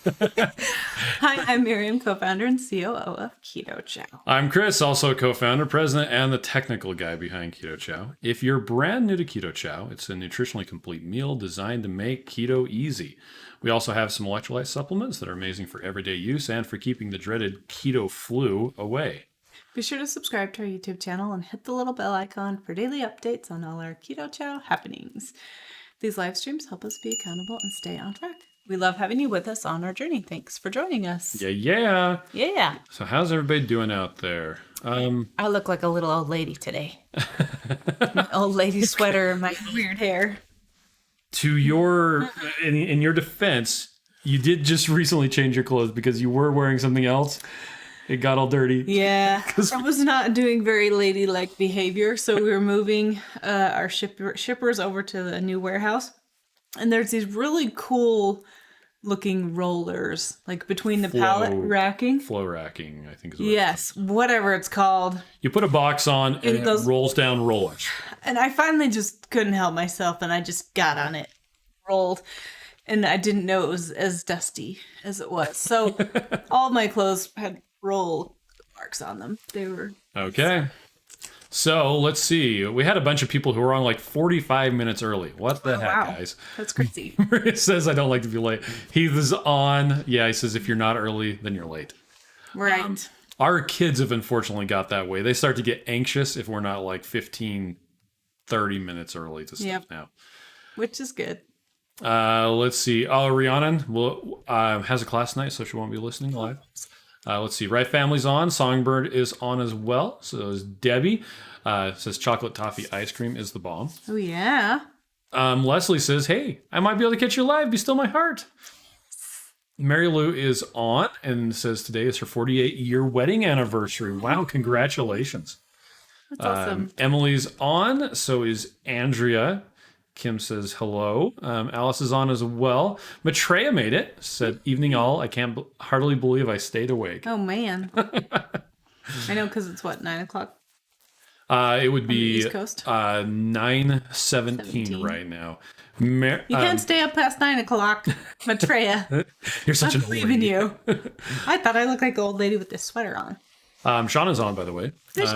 Hi, I'm Miriam, co-founder and COO of Keto Chow. I'm Chris, also co-founder, president, and the technical guy behind Keto Chow. If you're brand new to Keto Chow, it's a nutritionally complete meal designed to make keto easy. We also have some electrolyte supplements that are amazing for everyday use and for keeping the dreaded keto flu away. Be sure to subscribe to our YouTube channel and hit the little bell icon for daily updates on all our Keto Chow happenings. These live streams help us be accountable and stay on track. We love having you with us on our journey. Thanks for joining us. Yeah. Yeah. So how's everybody doing out there? I look like a little old lady today. My old lady sweater and my weird hair. To your, in your defense, you did just recently change your clothes because you were wearing something else. It got all dirty. Yeah, I was not doing very ladylike behavior, so we were moving our shippers over to the new warehouse, and there's these really cool looking rollers, like between the pallet racking. Flow racking, I think is what Yes, whatever it's called. You put a box on and it rolls down rollers. And I finally just couldn't help myself, and I just got on it, rolled. And I didn't know it was as dusty as it was. So all my clothes had roll marks on them. They were... Okay. So let's see. We had a bunch of people who were on like 45 minutes early. What the heck, guys? That's crazy. It says I don't like to be late. Heath is on. Yeah, he says if you're not early, then you're late. Right. Our kids have unfortunately got that way. They start to get anxious if we're not like 15, 30 minutes early to stuff now. Which is good. Let's see. Oh, Rhiannon has a class tonight, so she won't be listening live. Let's see. Right Family's on. Songbird is on as well. So is Debbie. Says chocolate toffee ice cream is the bomb. Oh, yeah. Leslie says, hey, I might be able to catch you live. Be still my heart. Mary Lou is on and says today is her 48-year wedding anniversary. Wow, congratulations. That's awesome. Emily's on. So is Andrea. Kim says hello. Alice is on as well. Maitreya made it. Said, evening all. I can't hardly believe I stayed awake. Oh, man. I know, because it's what, 9 o'clock? It would be East Coast? 9:17 right now. You can't stay up past 9 o'clock, Maitreya. You're such an old lady. I'm leaving you. I thought I looked like an old lady with this sweater on. Shauna's on, by the way.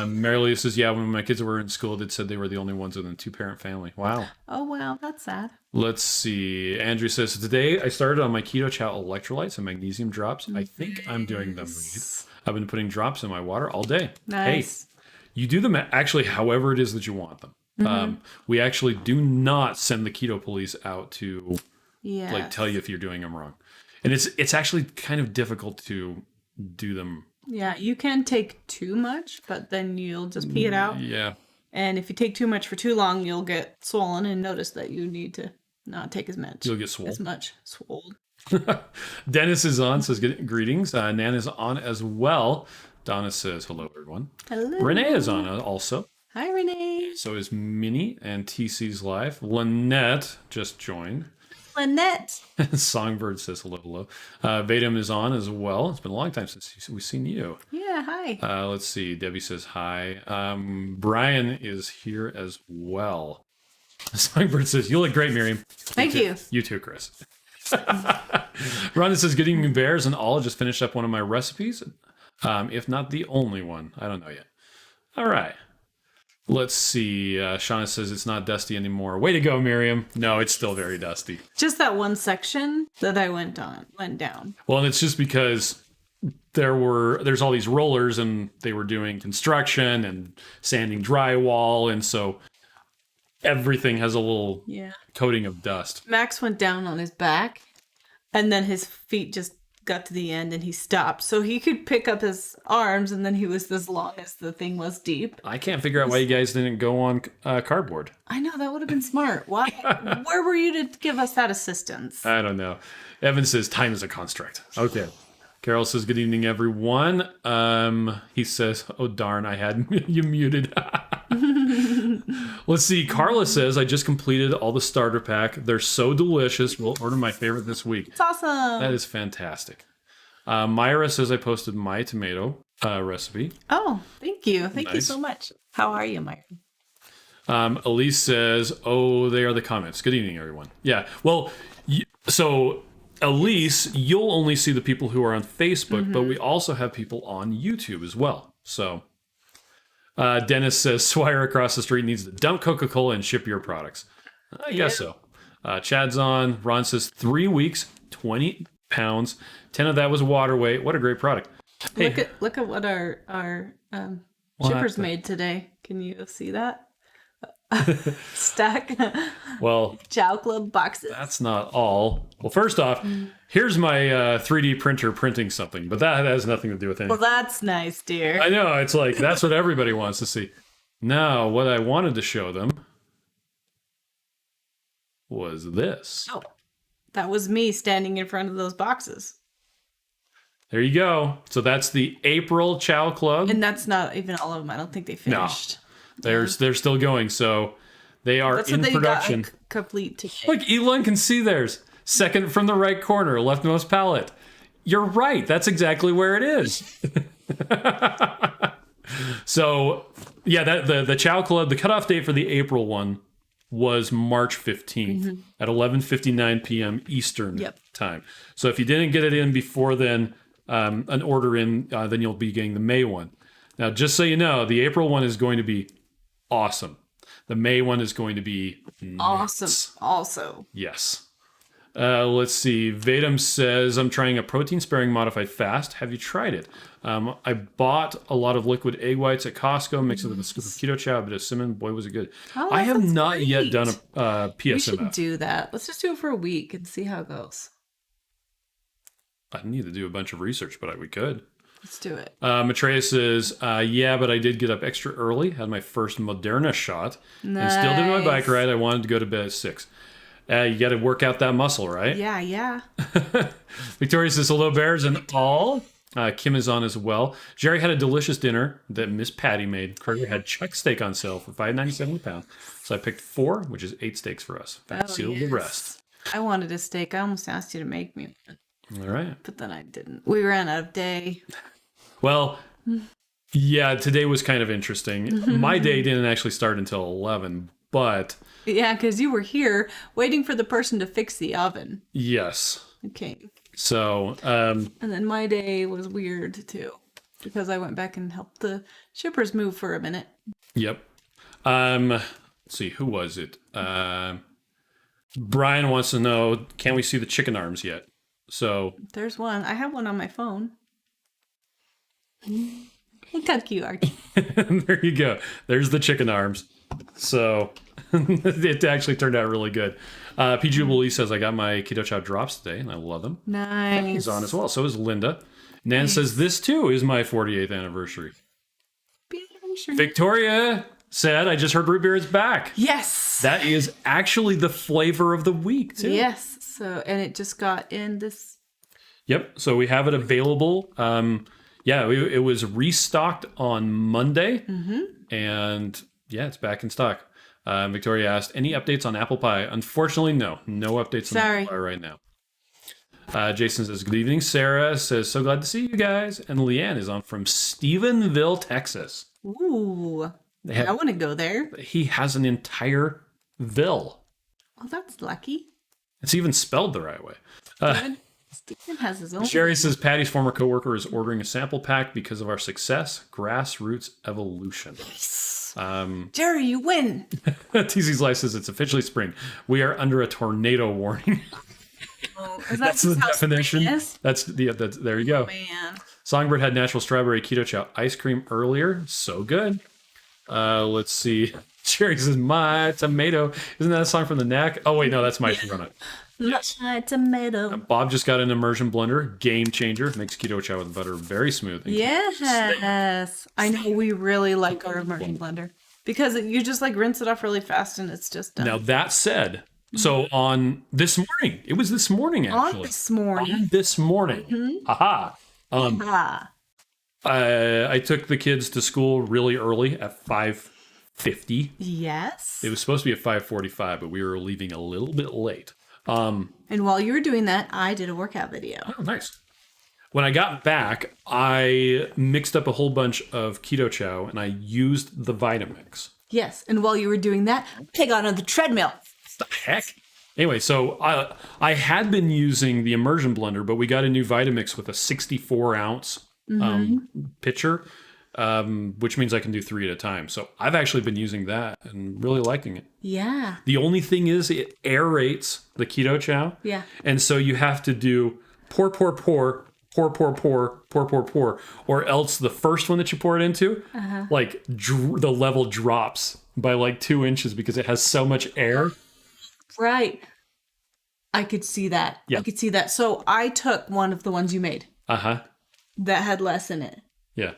Mary Lee says, yeah, when my kids were in school, they said they were the only ones within a two-parent family. Wow. Oh, wow. That's sad. Let's see. Andrew says, today I started on my Keto Chow electrolytes and magnesium drops. I think I'm doing them right. I've been putting drops in my water all day. Nice. Hey, you do them actually however it is that you want them. We actually do not send the keto police out to like tell you if you're doing them wrong. And it's actually kind of difficult to do them. Yeah, you can take too much, but then you'll just pee it out. Yeah. And if you take too much for too long, you'll get swollen and notice that you need to not take as much. You'll get swollen. As much swollen. Dennis is on, says greetings. Nan is on as well. Donna says hello, everyone. Hello. Renee is on also. Hi, Renee. So is Minnie and TC's live. Lynette just joined. Lynette. Songbird says hello. Vadum is on as well. It's been a long time since we've seen you. Yeah, hi. Let's see. Debbie says hi. Brian is here as well. Songbird says, you look great, Miriam. Thank you. You too, Chris. Rhonda says, good evening, bears and all. Just finished up one of my recipes. If not the only one. I don't know yet. All right. Let's see. Shauna says it's not dusty anymore. Way to go, Miriam. No, it's still very dusty. Just that one section that I went down. Well, and it's just because there's all these rollers and they were doing construction and sanding drywall, and so everything has a little coating of dust. Max went down on his back, and then his feet just got to the end and he stopped, so he could pick up his arms, and then he was as long as the thing was deep. I can't figure out why you guys didn't go on cardboard. I know, that would have been smart. Why? Where were you to give us that assistance? I don't know. Evan says time is a construct. Okay. Carole says good evening, everyone. He says, oh darn, I had you muted. Let's see. Carla says I just completed all the starter pack. They're so delicious. We'll order my favorite this week. It's awesome. That is fantastic. Myra says I posted my tomato recipe. Oh, thank you. Thank you so much. How are you, Myra? Elise says, oh, they are the comments. Good evening, everyone. Yeah. Well, so Elise, you'll only see the people who are on Facebook, but we also have people on YouTube as well. So Dennis says Swire across the street needs to dump Coca-Cola and ship your products. I guess so. Chad's on. Ron says 3 weeks, 20 pounds. 10 of that was water weight. What a great product. Hey, Look at what our shippers made today. Can you see that? Stack. well, Chow Club boxes. that's not all. Well, first off, here's my 3D printer printing something, but that has nothing to do with anything. Well, that's nice, dear. I know. It's like, that's what everybody wants to see. Now, what I wanted to show them was this. Oh, that was me standing in front of those boxes. There you go. So that's the April Chow Club. And that's not even all of them. I don't think they finished. They're still going. So they are That's in what they production. got complete ticket. Look, Elon can see theirs. Second from the right corner, leftmost palette. You're right. That's exactly where it is. So, yeah, the Chow Club, the cutoff date for the April one was March 15th at 11:59 p.m. Eastern time. So if you didn't get it in before then, an order in, then you'll be getting the May one. Now, just so you know, the April one is going to be awesome. The May one is going to be Awesome. nuts. Also. Yes. Let's see. Vadum says, I'm trying a protein-sparing modified fast. Have you tried it? I bought a lot of liquid egg whites at Costco, mixed it with a scoop of Keto Chow, a bit of cinnamon. Boy, was it good. Oh, I have sounds not yet great. done a We should PSMF. do that. Let's just do it for a week and see how it goes. I need to do a bunch of research, but we could. Let's do it. Matreya says, yeah, but I did get up extra early, had my first Moderna shot, and still did my bike Nice. ride. I wanted to go to bed at 6. You got to work out that muscle, right? Yeah. Victoria says, hello, bears and all. Kim is on as well. Jerry had a delicious dinner that Miss Patty made. Carter had chuck steak on sale for $5.97 a pound. So I picked 4, which is 8 steaks for us. That sealed the rest. I wanted a steak. I almost asked you to make me one, All right. but then I didn't. We ran out of day. Well, yeah, today was kind of interesting. My day didn't actually start until 11, but Yeah, because you were here waiting for the person to fix the oven. yes. Okay. So, And then my day was weird too, because I went back and helped the shippers move for a minute. yep. Let's see, who was it? Brian wants to know, can we see the chicken arms yet? So, There's one. I have one on my phone. Look how cute, Archie. there you go. There's the chicken arms. So, it actually turned out really good. P. Jubilee says, I got my Keto Chow drops today, and I love them. Nice. He's on as well. So is Linda. Nan says, this too is my 48th anniversary. Victoria said, I just heard root beer is back. Yes. That is actually the flavor of the week, too. Yes. So, and it just got in this. Yep. So we have it available. It was restocked on Monday. And yeah, it's back in stock. Victoria asked, any updates on apple pie? Unfortunately, no. No updates on apple pie right now. Jason says, good evening. Sarah says, so glad to see you guys. And Leanne is on from Stephenville, Texas. Ooh. I want to go there. He has an entire ville. Oh, that's lucky. It's even spelled the right way. Stephen has his own. Sherry says Patty's former coworker is ordering a sample pack because of our success. Grassroots evolution. Jerry, you win. TZ's Life says it's officially spring. We are under a tornado warning. Oh, That's the definition. That's there you go. Man. Songbird had natural strawberry keto chow ice cream earlier. So good. Let's see. Jerry says my tomato. Isn't that a song from the Knack? Oh wait, no, that's my Run It. My tomato. Bob just got an immersion blender. Game changer. Makes keto chow with butter very smooth. Yes. I know we really like our immersion blender because you just like rinse it off really fast and it's just done. Now that said, so on this morning, it was this morning actually. On this morning. Aha. I took the kids to school really early at 5:50. Yes. It was supposed to be at 5:45, but we were leaving a little bit late. And while you were doing that, I did a workout video. Oh, nice. When I got back, I mixed up a whole bunch of keto chow and I used the Vitamix. Yes. And while you were doing that, I got on the treadmill. What the heck? Anyway, so I had been using the Immersion Blender, but we got a new Vitamix with a 64-ounce pitcher, which means I can do 3 at a time. So I've actually been using that and really liking it. Yeah. The only thing is it aerates the Keto Chow. Yeah. And so you have to do pour, pour, pour, pour, pour, pour, pour, pour, pour, or else the first one that you pour it into, like the level drops by like 2 inches because it has so much air. Right. I could see that. Yeah. I could see that. So I took one of the ones you made that had less in it. Yeah.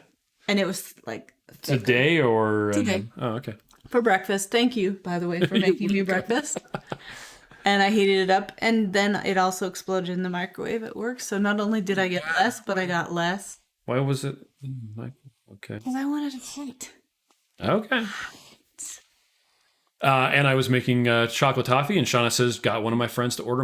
And it was like Today or Today. Oh, okay. For breakfast. Thank you, by the way, for making me breakfast. And I heated it up, and then it also exploded in the microwave at work. So not only did I get less, but I got less. Why was it? Okay. Because I wanted to fight. Okay. And I was making chocolate toffee, and Shauna says, got one of my friends to order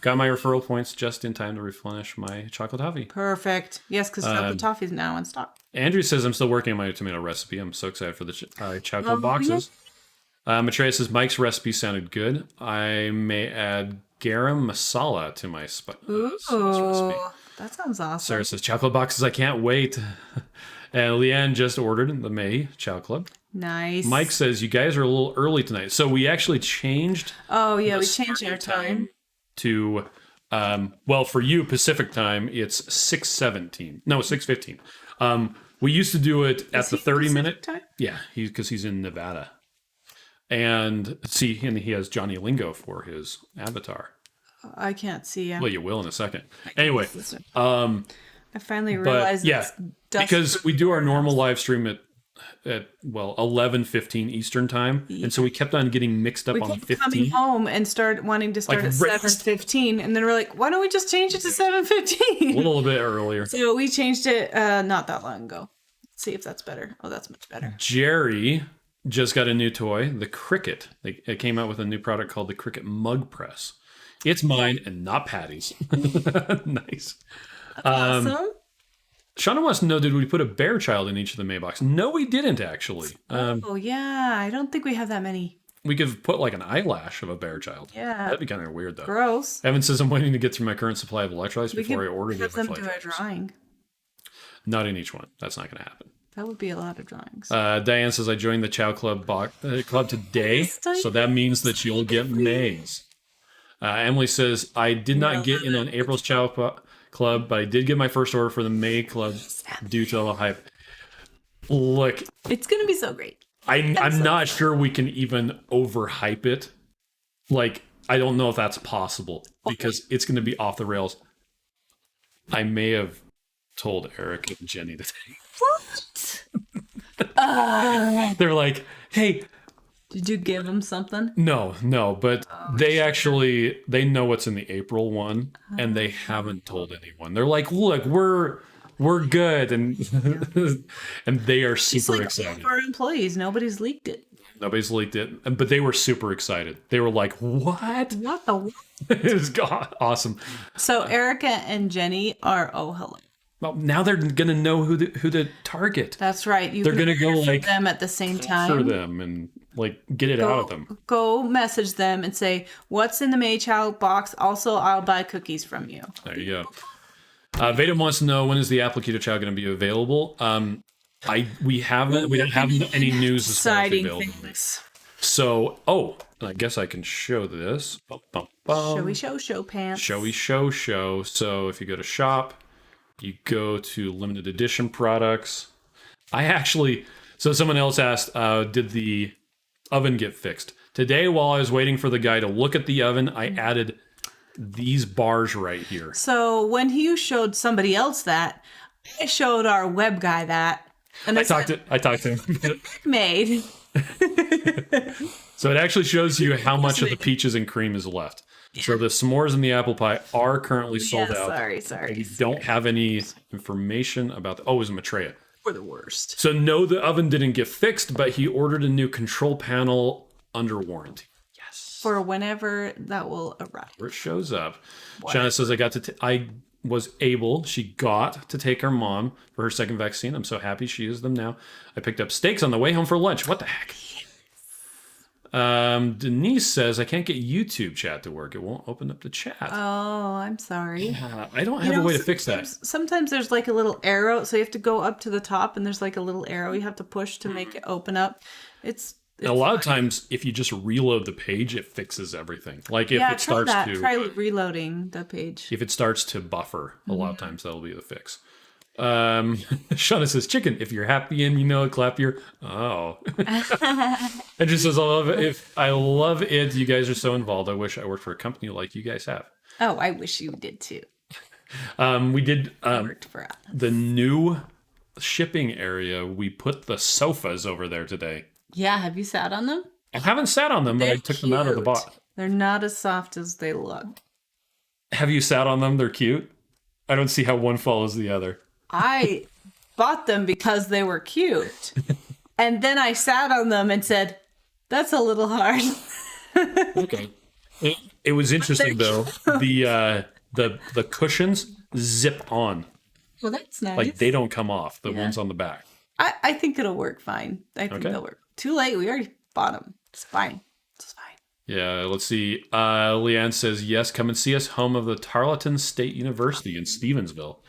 got my referral points just in time to replenish my chocolate toffee. Perfect. Yes, because chocolate toffee is now in stock. Andrew says, I'm still working on my tomato recipe. I'm so excited for the chocolate boxes. Matreya says, Mike's recipe sounded good. I may add garam masala to my spice recipe. That sounds awesome. Sarah says, chocolate boxes, I can't wait. And Leanne just ordered the May Chow Club. Nice. Mike says, you guys are a little early tonight. So we actually changed. Oh, yeah, we changed our time. To, well, for you, Pacific time, it's 6:17. No, 6:15. We used to do it at the 30-minute. Time? Yeah, because he's in Nevada. And he has Johnny Lingo for his avatar. I can't see him. Well, you will in a second. Anyway, I finally realized it's because we do our normal live stream at 11:15 Eastern time, and so we kept on getting mixed up on 15. Coming home and wanting to start at 7:15, and then we're like, why don't we just change it to 7:15? A little bit earlier. So we changed it not that long ago. Let's see if that's better. Oh, that's much better. Jerry just got a new toy, the Cricut. It came out with a new product called the Cricut Mug Press. It's mine and not Patty's. Nice. Awesome. Shauna wants to know, did we put a bear child in each of the Maybox? No, we didn't actually. Oh, yeah. I don't think we have that many. We could put like an eyelash of a bear child. Yeah. That'd be kind of weird though. Gross. Evan says, I'm waiting to get through my current supply of electrolytes before I order the have them do electrolytes. a drawing. Not in each one. That's not going to happen. That would be a lot of drawings. Diane says, I joined the Chow Club club today, so that means that you'll get May's. Emily says, I did not get in on April's Chow Club, but I did get my first order for the May Club due to all the hype. Look, it's going to be so great. I'm not sure we can even overhype it. Like, I don't know if that's possible because it's going to be off the rails. I may have told Eric and Jenny today. What? They're like, hey. Did you give them something? No, but they know what's in the April one, and they haven't told anyone. They're like, look, we're good, and and they are super excited. Our employees, nobody's leaked it. Nobody's leaked it, but they were super excited. They were like, what? What the? It was awesome. So Erica and Jenny are hello. Well, now they're gonna know who to target. That's right. They're gonna go like them at the same time for them and like get it out of them. Go message them and say, "What's in the May Chow box? Also, I'll buy cookies from you." There you go. Veda wants to know, when is the Apple Keto Chow going to be available? We don't have any news as far as the availability. So, and I guess I can show this. Showy show pants. Showy show. So if you go to shop, you go to limited edition products. So someone else asked, did the oven get fixed? Today, while I was waiting for the guy to look at the oven, I added these bars right here. So when you showed somebody else that, I showed our web guy that. And I talked to him. Made. So it actually shows you how much of the peaches and cream is left. So the s'mores and the apple pie are currently sold out. Sorry. We don't have any information about it was a Matreya. We're the worst. So no, the oven didn't get fixed, but he ordered a new control panel under warranty. Yes. For whenever that will arrive. Where it shows up. Shanna says, she got to take her mom for her second vaccine. I'm so happy she used them now. I picked up steaks on the way home for lunch. What the heck? Denise says, I can't get YouTube chat to work. It won't open up the chat. Oh, I'm sorry. I don't have a way to fix that. Sometimes there's like a little arrow, so you have to go up to the top, and there's like a little arrow you have to push to make it open up. It's a lot of times, if you just reload the page, it fixes everything. Like if it starts to try reloading the page. If it starts to buffer, a lot of times that'll be the fix. Shauna says, chicken, if you're happy and you know it, clap your And just says, I love it. You guys are so involved. I wish I worked for a company like you guys have. Oh, I wish you did too. We did Worked for us. the new shipping area. We put the sofas over there today. Yeah, have you sat on them? I haven't sat on them, but I took them out of the cute. box. They're not as soft as they look. Have you sat on them? They're cute. I don't see how one follows the other. I bought them because they were cute. And then I sat on them and said, that's a little hard. Okay. It was interesting though. The cushions zip on. Well, that's nice. Like they don't come off. The ones on the back. I think it'll work fine. I think they'll work. Too late. We already bought them. It's fine. It's fine. Yeah, let's see. Leanne says, yes, come and see us, home of the Tarleton State University in Stevensville.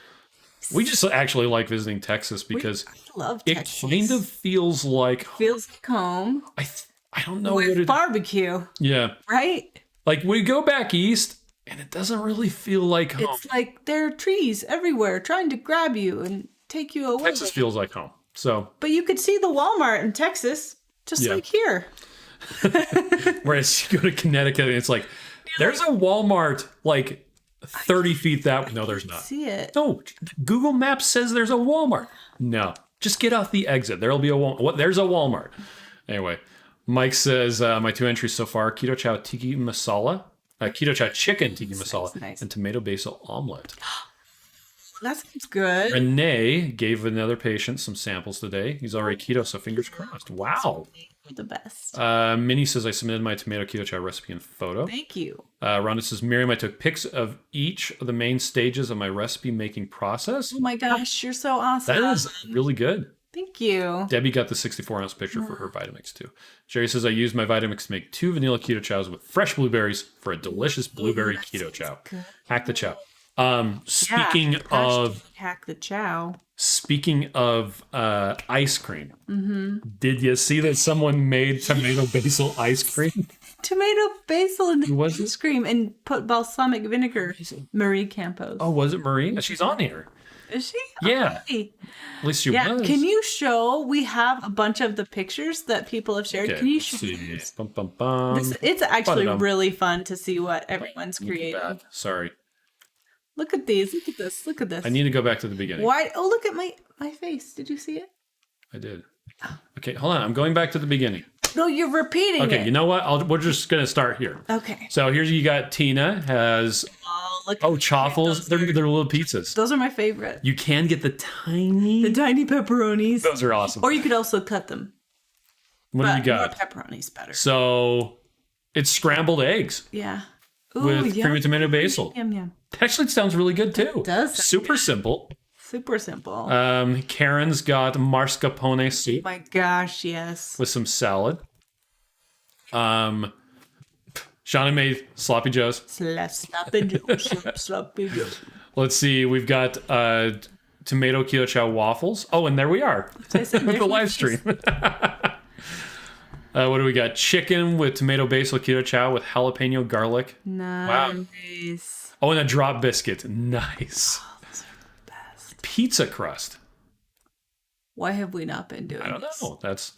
We just actually like visiting Texas because I love Texas. It kind of feels like home. I don't know with what it barbecue. Yeah. Right? Like we go back east and it doesn't really feel like home. It's like there are trees everywhere trying to grab you and take you away. Texas feels like home. So But you could see the Walmart in Texas just like here. Whereas you go to Connecticut and it's like there's a Walmart like 30 feet that no, there's not. See it. No, Google Maps says there's a Walmart. No, just get off the exit. There'll be a Walmart. There's a Walmart. Anyway, Mike says my 2 entries so far: Keto Chow Tiki Masala, Keto Chow Chicken Tiki Masala, nice. and Tomato Basil Omelet. That sounds good. Renee gave another patient some samples today. He's already keto, so fingers crossed. Wow. The best. Minnie says I submitted my tomato keto chow recipe and photo. Thank you. Rhonda says, Miriam, I took pics of each of the main stages of my recipe making process. Oh my gosh, you're so awesome. That is really good. Thank you. Debbie got the 64-ounce picture for her Vitamix too. Jerry says, I used my Vitamix to make 2 vanilla keto chows with fresh blueberries for a delicious blueberry keto chow. Good. Hack the chow. Speaking of hack the chow. Speaking of ice cream, did you see that someone made tomato basil ice cream? Tomato basil and Was it? ice cream and put balsamic vinegar. Marie Campos. Oh, was it Marie? She's on here. Is she? Yeah. Okay. At least she Yeah. was. Can you show? We have a bunch of the pictures that people have shared. Okay, Can you let's show? see. Bum, bum, bum. It's actually Ba-da-dum. really fun to see what everyone's creating. Bad. Sorry. Look at these. Look at this. Look at this. I need to go back to the beginning. Why? Oh, look at my face. Did you see it? I did. Okay, hold on. I'm going back to the beginning. No, you're repeating it. Okay, you know what? We're just going to start here. Okay. So here's you got Tina has Look. chaffles. They're little pizzas. Those are my favorite. You can get the tiny. Tiny pepperonis. Those are awesome. Or you could also cut them. What do you got? More pepperonis better. So it's scrambled eggs Yeah. Ooh, with yum. cream and tomato basil. Yum yum. Actually, it sounds really good too. It does sound Super simple. Super simple. Karen's got mascarpone soup My gosh, yes. with some salad. Shauna made sloppy joes. Sloppy Joe. Sloppy Joe. Let's see. We've got tomato keto chow waffles. Oh, and there we are with the live stream. What do we got? Chicken with tomato basil keto chow with jalapeno garlic. Nice. Oh, and a drop biscuit. Nice. Oh, those are the best. Pizza crust. Why have we not been doing I don't this? know. That's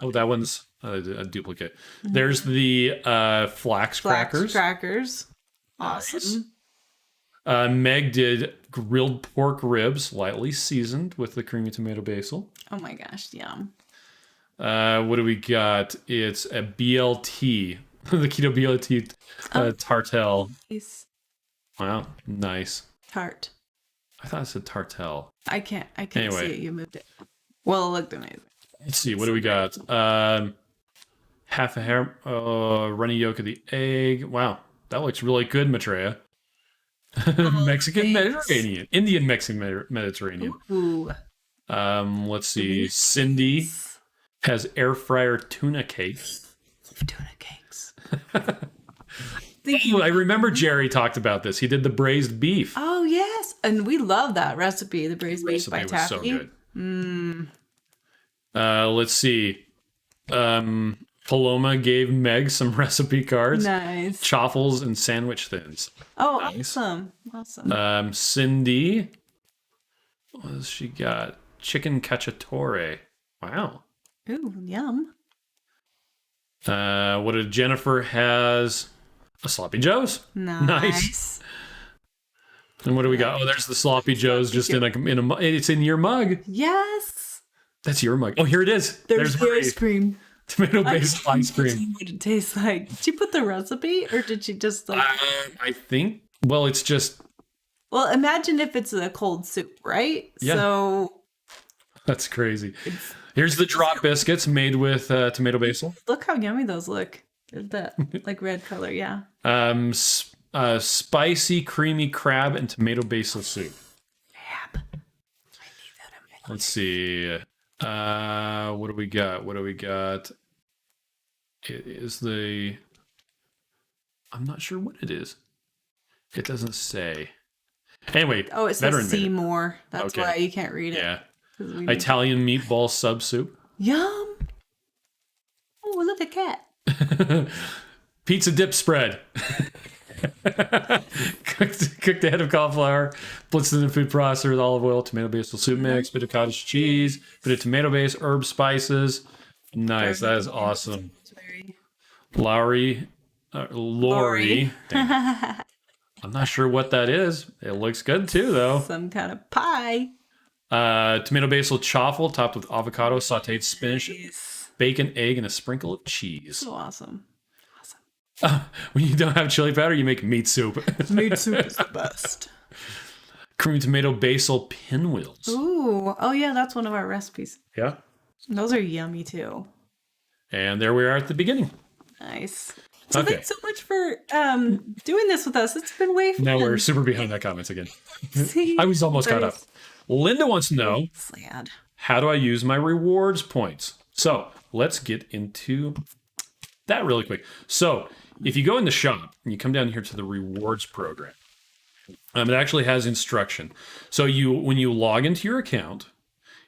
Oh, that one's a duplicate. There's the flax crackers. Crackers. Awesome. Meg did grilled pork ribs, lightly seasoned with the creamy tomato basil. Oh my gosh, yum. What do we got? It's a BLT, the keto BLT tartelle. Nice. Wow, nice. Tart. I thought it said tartelle. I can't Anyway. see it. You moved it. Well, it looked amazing. Let's see, what do we got? Half a hair, runny yolk of the egg. Wow, that looks really good, Maitreya. Mexican thanks. Mediterranean, Indian Mexican Mediterranean. Ooh. Let's see. Cindy has air fryer tuna cake. tuna cakes. Oh, I remember Jerry talked about this. He did the braised beef. Oh, yes. And we love that recipe, the braised beef by Was Taffy. so good. Let's see. Paloma gave Meg some recipe cards. Nice. Chaffles and sandwich thins. Oh, Nice. awesome. Cindy, what has she got? Chicken cacciatore. Wow. Ooh, yum. What did Jennifer has? A sloppy joes. Nice. And what do we got? Oh, there's the sloppy joes just in a it's in your mug. Yes. That's your mug. Oh, here it is. There's the ice cream. Tomato-based ice cream. What it tastes like. Did she put the recipe or did she just like... I think, well, it's just... Well, imagine if it's a cold soup, right? Yeah. So... That's crazy. Here's the drop biscuits made with tomato basil. Look how yummy those look. Is that like red color? Yeah. Spicy, creamy crab and tomato basil soup. Crab. I need that in my life. Let's see. What do we got? It is the... I'm not sure what it is. It doesn't say. Anyway, Oh, it says Seymour. That's Okay. why you can't read it. Yeah. Italian meatball sub soup. Yum. Oh, look at cat. Pizza dip spread. cooked ahead of cauliflower, blitzed in the food processor with olive oil, tomato basil soup mix, bit of cottage cheese, bit of tomato base, herb spices. Nice, that is awesome. Lori. Dang. I'm not sure what that is. It looks good too, though. Some kind of pie. Tomato basil chaffle topped with avocado, sauteed spinach, Nice. bacon, egg, and a sprinkle of cheese. So awesome. When you don't have chili powder, you make meat soup. Meat soup is the best. Creamy tomato basil pinwheels. Ooh. Oh, yeah, that's one of our recipes. Yeah. Those are yummy, too. And there we are at the beginning. Nice. So Okay. thanks so much for doing this with us. It's been way fun. Now we're super behind that comments again. See? I was almost caught up. Linda wants to know, Sad. how do I use my rewards points? So let's get into that really quick. So if you go in the shop and you come down here to the rewards program, it actually has instruction. So when you log into your account,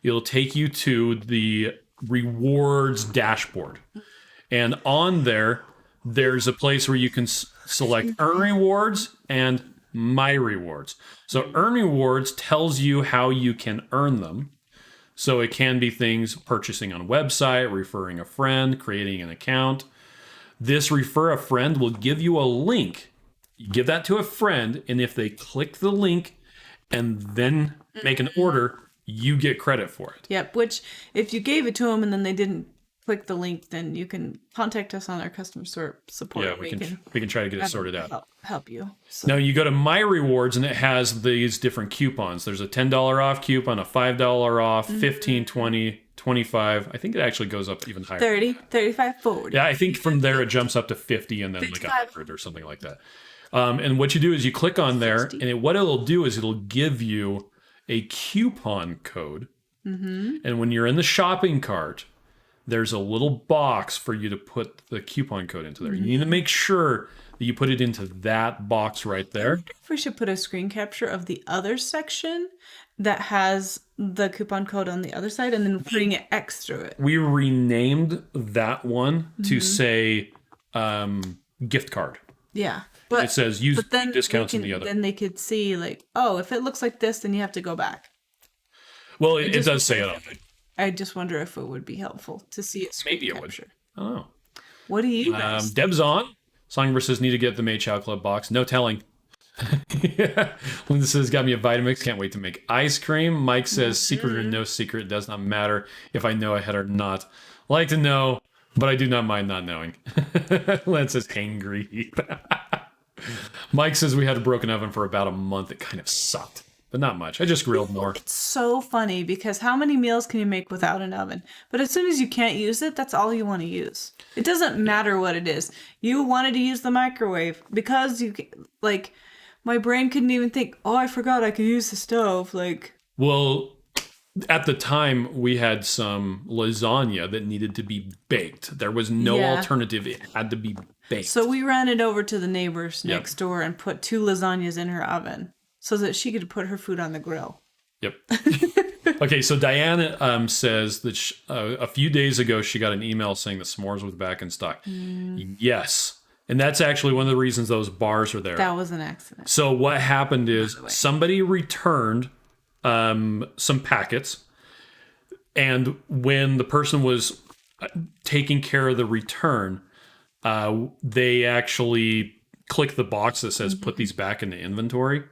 it'll take you to the rewards dashboard. And on there, there's a place where you can select earn rewards and my rewards. So earn rewards tells you how you can earn them. So it can be things purchasing on a website, referring a friend, creating an account. This refer a friend will give you a link. You give that to a friend, and if they click the link and then make an order, you get credit for it. Yep, which if you gave it to them and then they didn't click the link, then you can contact us on our customer support. Yeah, we can try to get it sorted out. Help you. So. Now you go to My Rewards and it has these different coupons. There's a $10 off coupon, a $5 off, 15, 20, 25. I think it actually goes up even higher. 30, 35, 40. Yeah, I think from there it jumps up to 50 and then like 100 or something like that. And what you do is you click on there, and what it'll do is it'll give you a coupon code. And when you're in the shopping cart, there's a little box for you to put the coupon code into there. You need to make sure that you put it into that box right there. We should put a screen capture of the other section that has the coupon code on the other side and then putting it extra it. We renamed that one to say gift card. Yeah. But It says use then discounts in the other. Then they could see like, oh, if it looks like this, then you have to go back. Well, it does say it on there. I just wonder if it would be helpful to see it screen Maybe it would. capture. I don't know. What do you guys? Deb's on. Songbird says, need to get the Made Chow Club box. No telling. Yeah. Linda says, got me a Vitamix. Can't wait to make ice cream. Mike says, secret or no secret, it does not matter if I know ahead or not. Like to know, but I do not mind not knowing. Lance says, hangry. Mike says, we had a broken oven for about a month. It kind of sucked, but not much. I just grilled more. It's so funny because how many meals can you make without an oven? But as soon as you can't use it, that's all you want to use. It doesn't matter what it is. You wanted to use the microwave because like, my brain couldn't even think, oh, I forgot I could use the stove. Like, Well, at the time, we had some lasagna that needed to be baked. There was no alternative. It had to be baked. So we ran it over to the neighbors next door and put 2 lasagnas in her oven so that she could put her food on the grill. Yep. Okay, so Diana says that a few days ago she got an email saying the s'mores was back in stock. Yes. And that's actually one of the reasons those bars are there. That was an accident. So what happened is somebody returned some packets, and when the person was taking care of the return, they actually click the box that says put these back into inventory.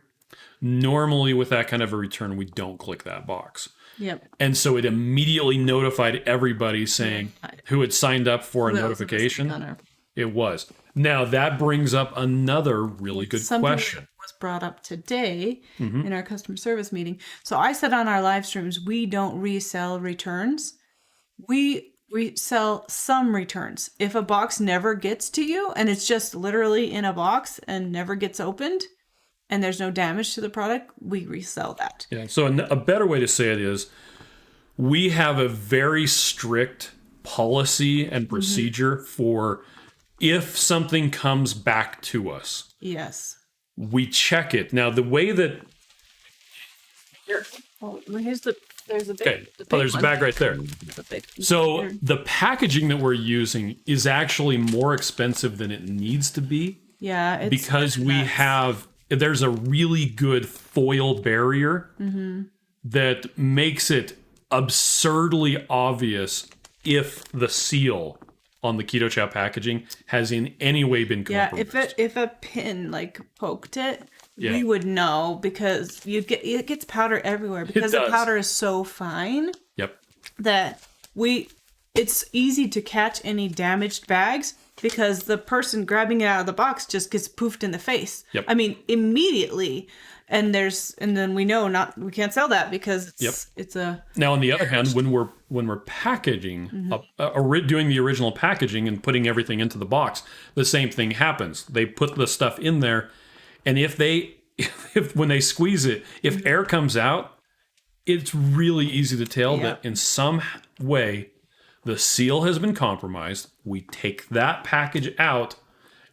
Normally with that kind of a return, we don't click that box. Yep. And so it immediately notified everybody saying who had signed up for a notification. It was. Now that brings up another really good question. That was brought up today in our customer service meeting. So I said on our live streams, we don't resell returns. We resell some returns. If a box never gets to you and it's just literally in a box and never gets opened and there's no damage to the product, we resell that. Yeah. So a better way to say it is we have a very strict policy and procedure for if something comes back to us. Yes. We check it. Now, the way that... Here. Oh, there's a big, okay. There's a bag right there. So the packaging that we're using is actually more expensive than it needs to be. Yeah. Because there's a really good foil barrier that makes it absurdly obvious if the seal on the Keto Chow packaging has in any way been compromised. Yeah, if a pin like poked it, we would know because it gets powder everywhere because the powder is so fine. Yep. That it's easy to catch any damaged bags because the person grabbing it out of the box just gets poofed in the face. Yep. I mean, immediately. And then we know we can't sell that because it's a. Now on the other hand, when we're packaging, doing the original packaging and putting everything into the box, the same thing happens. They put the stuff in there, and if when they squeeze it, if air comes out, it's really easy to tell that in some way the seal has been compromised. We take that package out,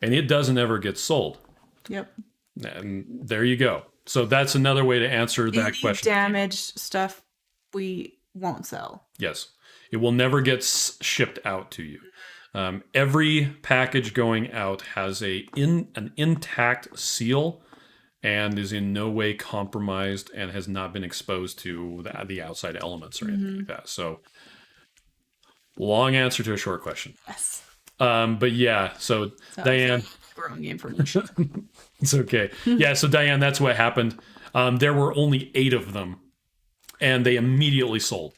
and it doesn't ever get sold. Yep. And there you go. So that's another way to answer that question. Damaged stuff we won't sell. Yes. It will never get shipped out to you. Every package going out has an intact seal and is in no way compromised and has not been exposed to the outside elements or anything like that. So long answer to a short question. Yes. But yeah, so Diane... Wrong information. It's okay. Yeah, so Diane, that's what happened. There were only 8 of them, and they immediately sold.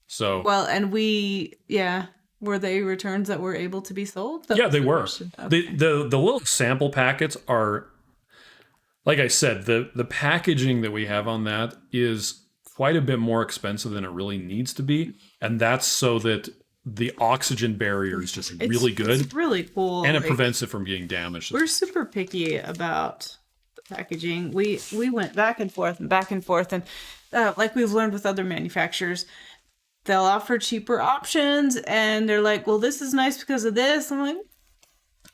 So well, and were they returns that were able to be sold? Yeah, they were. Okay. The little sample packets are, like I said, the packaging that we have on that is quite a bit more expensive than it really needs to be, and that's so that the oxygen barrier is just really good. It's really cool. And it prevents it from getting damaged. We're super picky about the packaging. We went back and forth, and like we've learned with other manufacturers, they'll offer cheaper options, and they're like, well, this is nice because of this. I'm like,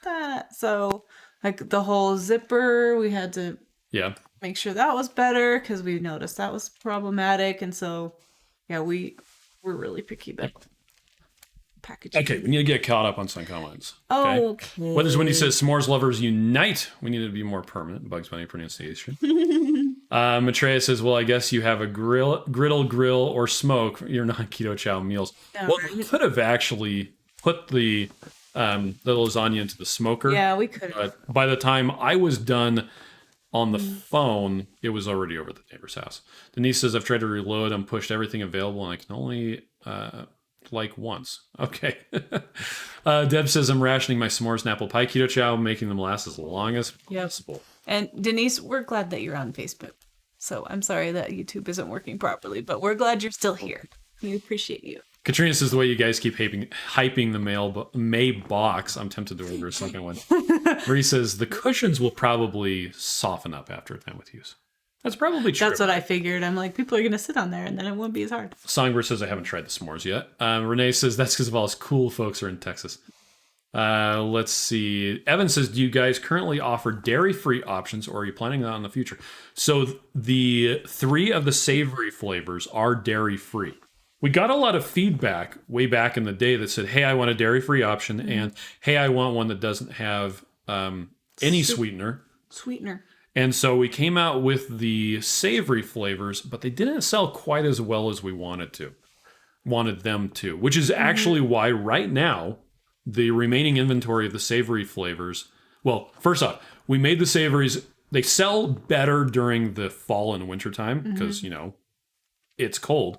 that. So, like the whole zipper, we had to make sure that was better because we noticed that was problematic. And so, we're really picky about packaging. Okay, we need to get caught up on some comments. Okay. Weathers Wendy says, s'mores lovers unite. We need to be more permanent. Bugs Bunny pronunciation. Maitreya says, well, I guess you have a grill or smoke your non-Keto Chow meals. No, well, we could have actually put the lasagna into the smoker. Yeah, we could. But by the time I was done on the phone, it was already over at the neighbor's house. Denise says, I've tried to reload. I'm pushed everything available, and I can only... like once. Okay. Deb says, I'm rationing my s'mores and apple pie Keto Chow, making them last as long as possible. And Denise, we're glad that you're on Facebook. So I'm sorry that YouTube isn't working properly, but we're glad you're still here. We appreciate you. Katrina says, the way you guys keep hyping the May box, I'm tempted to order a second one. Marie says, the cushions will probably soften up after a time with use. That's probably true. That's what I figured. I'm like, people are going to sit on there and then it won't be as hard. Songbird says, I haven't tried the s'mores yet. Renee says, that's because of all us cool folks are in Texas. Let's see. Evan says, do you guys currently offer dairy-free options, or are you planning that in the future? So the 3 of the savory flavors are dairy-free. We got a lot of feedback way back in the day that said, hey, I want a dairy-free option, and hey, I want one that doesn't have any sweetener. And so we came out with the savory flavors, but they didn't sell quite as well as we wanted them to, which is actually why right now, the remaining inventory of the savory flavors, well, first off, we made the savories, they sell better during the fall and winter time because, it's cold.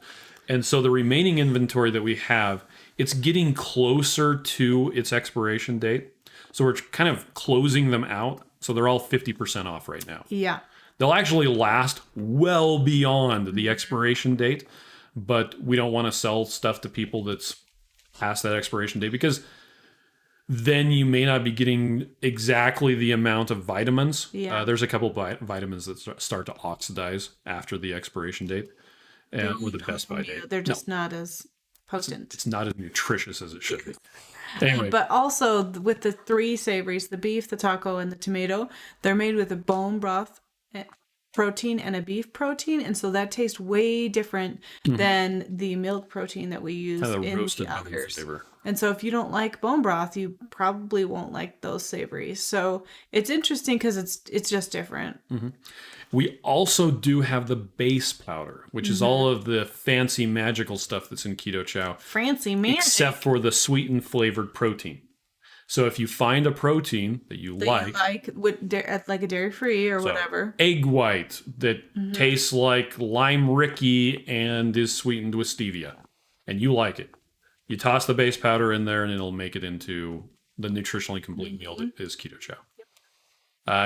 And so the remaining inventory that we have, it's getting closer to its expiration date. So we're kind of closing them out. So they're all 50% off right now. Yeah. They'll actually last well beyond the expiration date, but we don't want to sell stuff to people that's past that expiration date because then you may not be getting exactly the amount of vitamins. Yeah. There's a couple of vitamins that start to oxidize after the expiration date or the best by date. They're just not as potent. It's not as nutritious as it should be. Anyway. But also with the 3 savories, the beef, the taco, and the tomato, they're made with a bone broth protein and a beef protein. And so that tastes way different than the milk protein that we use in the others. And so if you don't like bone broth, you probably won't like those savories. So it's interesting because it's just different. We also do have the base powder, which is all of the fancy magical stuff that's in Keto Chow. Fancy magic. Except for the sweetened flavored protein. So if you find a protein that you like like a dairy-free or whatever. Egg white that tastes like lime Ricky and is sweetened with stevia, and you like it, you toss the base powder in there and it'll make it into the nutritionally complete meal that is Keto Chow.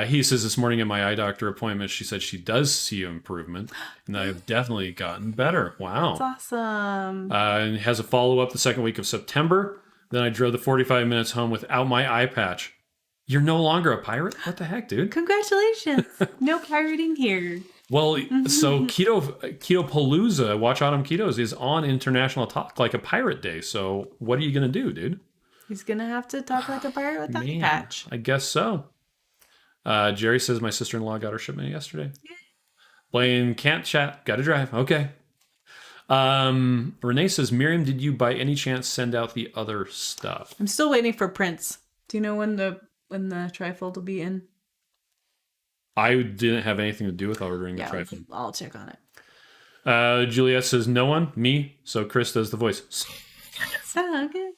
He says this morning at my eye doctor appointment, she said she does see improvement, and I've definitely gotten better. Wow. That's awesome. And has a follow-up the second week of September. Then I drove the 45 minutes home without my eye patch. You're no longer a pirate? What the heck, dude? Congratulations. No pirating here. Well, so Keto Palooza, Watch Autumn Ketos, is on International Talk Like a Pirate Day. So what are you going to do, dude? He's going to have to talk like a pirate with that patch. I guess so. Jerry says my sister-in-law got her shipment yesterday. Blaine can't chat. Got to drive. Okay. Renee says, Miriam, did you by any chance send out the other stuff? I'm still waiting for prints. Do you know when the trifold will be in? I didn't have anything to do with ordering the trifold. I'll check on it. Juliet says, no one? Me? So Chris does the voice. So good.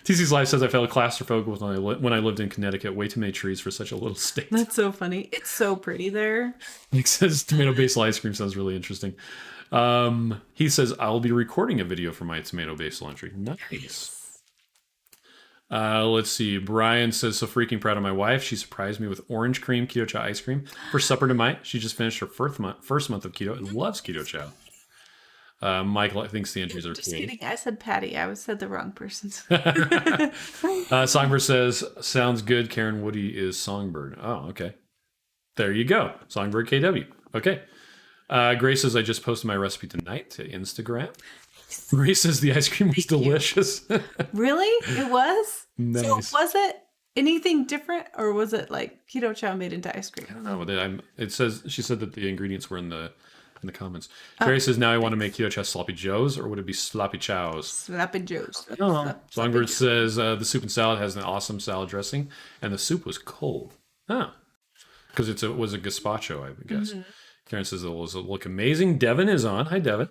TC's Life says, I felt claustrophobic when I lived in Connecticut. Way too many trees for such a little state. That's so funny. It's so pretty there. Nick says, tomato basil ice cream sounds really interesting. He says, I'll be recording a video for my tomato basil entry. Nice. Let's see. Brian says, so freaking proud of my wife. She surprised me with orange cream Keto Chow ice cream for supper tonight. She just finished her first month of keto and loves Keto Chow. Michael thinks the entries are just cool. kidding. I said Patty. I said the wrong person. Songbird says, sounds good. Karen Woody is Songbird. Oh, okay. There you go. Songbird KW. Okay. Grace says, I just posted my recipe tonight to Instagram. Grace says the ice cream was delicious. Really? It was? Nice. So was it anything different, or was it like Keto Chow made into ice cream? I don't know. It says, she said that the ingredients were in the comments. Jerry says, now I want to make Keto Chow Sloppy Joes, or would it be Sloppy Chows? Sloppy Joes. I don't know. Songbird says, the soup and salad has an awesome salad dressing, and the soup was cold. Oh. Because it was a gazpacho, I guess. Karen says, it will look amazing. Devin is on. Hi, Devin.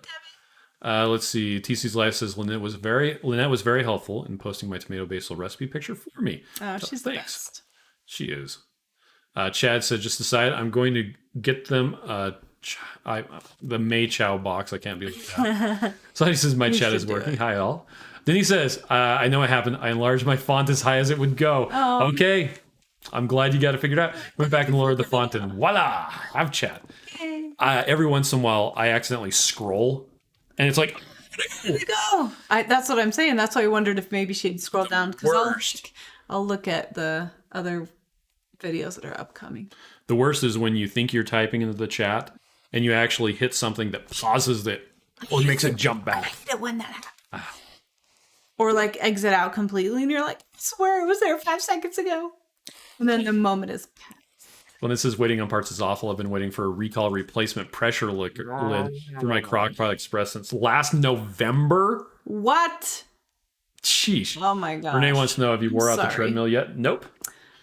Let's see. TC's Life says, Lynette was very helpful in posting my tomato basil recipe picture for me. Oh, she's the best. She is. Chad said, just decided I'm going to get them the May Chow box. I can't be like that. So he says, my chat is working. Hi, all. Then he says, I know what happened. I enlarged my font as high as it would go. Oh. Okay. I'm glad you got it figured out. Went back and lowered the font and voila, have chat. Every once in a while, I accidentally scroll and it's like, where'd it go? That's what I'm saying. That's why I wondered if maybe she'd scroll down, because I'll look at the other videos that are upcoming. The worst is when you think you're typing into the chat and you actually hit something that pauses it or makes it jump I back. hate it when that happens. Or like exit out completely and you're like, I swear it was there 5 seconds ago. And then the moment is passed. When it says waiting on parts is awful, I've been waiting for a recall replacement pressure lid for my Crock-Pot Express since last November. What? Sheesh. Oh my gosh. Renee wants to know, have you wore out the Sorry. treadmill yet? Nope.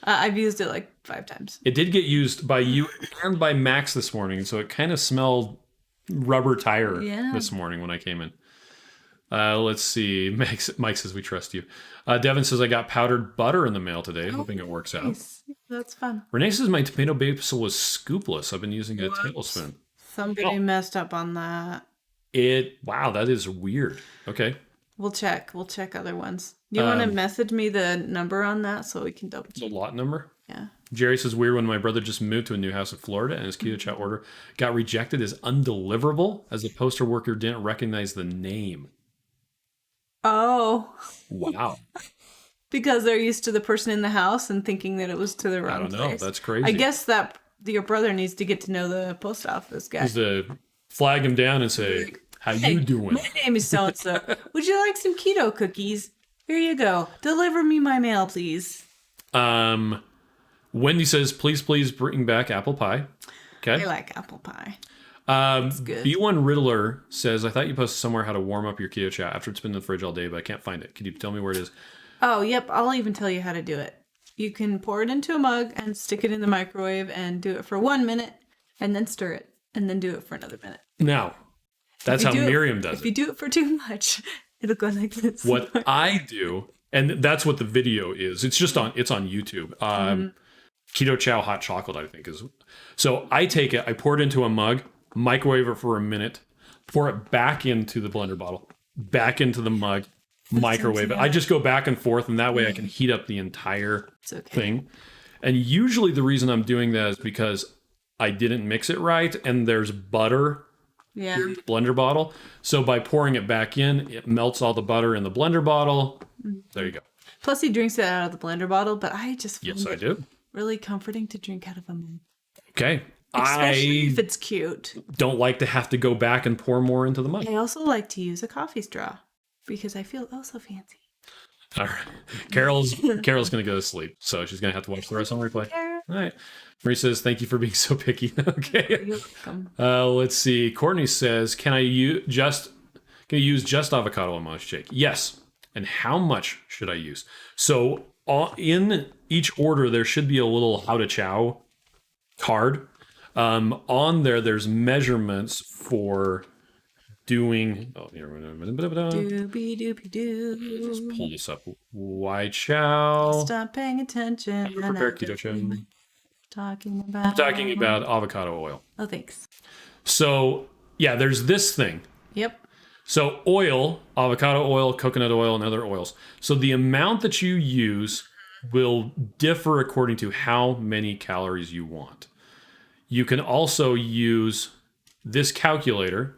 I've used it like 5 times. It did get used by you and by Max this morning, so it kind of smelled rubber tire this morning when I came in. Let's see. Mike says we trust you. Devin says I got powdered butter in the mail today. Hoping it works out. Nice. That's fun. Renee says my tomato basil was scoopless. I've been using a tablespoon. Somebody messed up on that. Wow, that is weird. Okay. We'll check other ones. Do you want to message me the number on that so we can double The check? lot number? Yeah. Jerry says weird when my brother just moved to a new house in Florida and his Keto Chow order got rejected as undeliverable as the poster worker didn't recognize the name. Oh. Wow. Because they're used to the person in the house and thinking that it was to the wrong I don't know. place. That's crazy. I guess that your brother needs to get to know the post office guy. Needs to flag him down and say, how you doing? My name is so-and-so. Would you like some keto cookies? Here you go. Deliver me my mail, please. Wendy says, please bring back apple pie. Okay. I like apple pie. Good. B1 Riddler says, I thought you posted somewhere how to warm up your Keto Chow after it's been in the fridge all day, but I can't find it. Can you tell me where it is? Oh, yep. I'll even tell you how to do it. You can pour it into a mug and stick it in the microwave and do it for 1 minute and then stir it and then do it for another minute. Now, that's how Miriam does it. If you do it for too much, it'll go like this. What I do, and that's what the video is. It's on YouTube. Keto Chow hot chocolate, I think is. So I take it, I pour it into a mug, microwave it for a minute, pour it back into the blender bottle, back into the mug, microwave it. I just go back and forth, and that way I can heat up the entire thing. And usually the reason I'm doing that is because I didn't mix it right, and there's butter in the blender bottle. So by pouring it back in, it melts all the butter in the blender bottle. There you go. Plus he drinks it out of the blender bottle, but I just Yes, I do. Really comforting to drink out of a mug. Okay. Especially if it's cute. Don't like to have to go back and pour more into the mug. I also like to use a coffee straw because I feel oh so fancy. All right. Carol's going to go to sleep, so she's going to have to watch the rest on replay. Carol. All right. Marie says, thank you for being so picky. Okay. You're welcome. Let's see. Courtney says, can you use just avocado on my shake? Yes. And how much should I use? So in each order, there should be a little how to chow card. On there's measurements for doing. Oh, here. Doobie doobie doo. Just pull this up. Why chow? Stop paying attention. Prepare keto chow. Talking about avocado oil. Oh, thanks. So yeah, there's this thing. Yep. So oil, avocado oil, coconut oil, and other oils. So the amount that you use will differ according to how many calories you want. You can also use this calculator.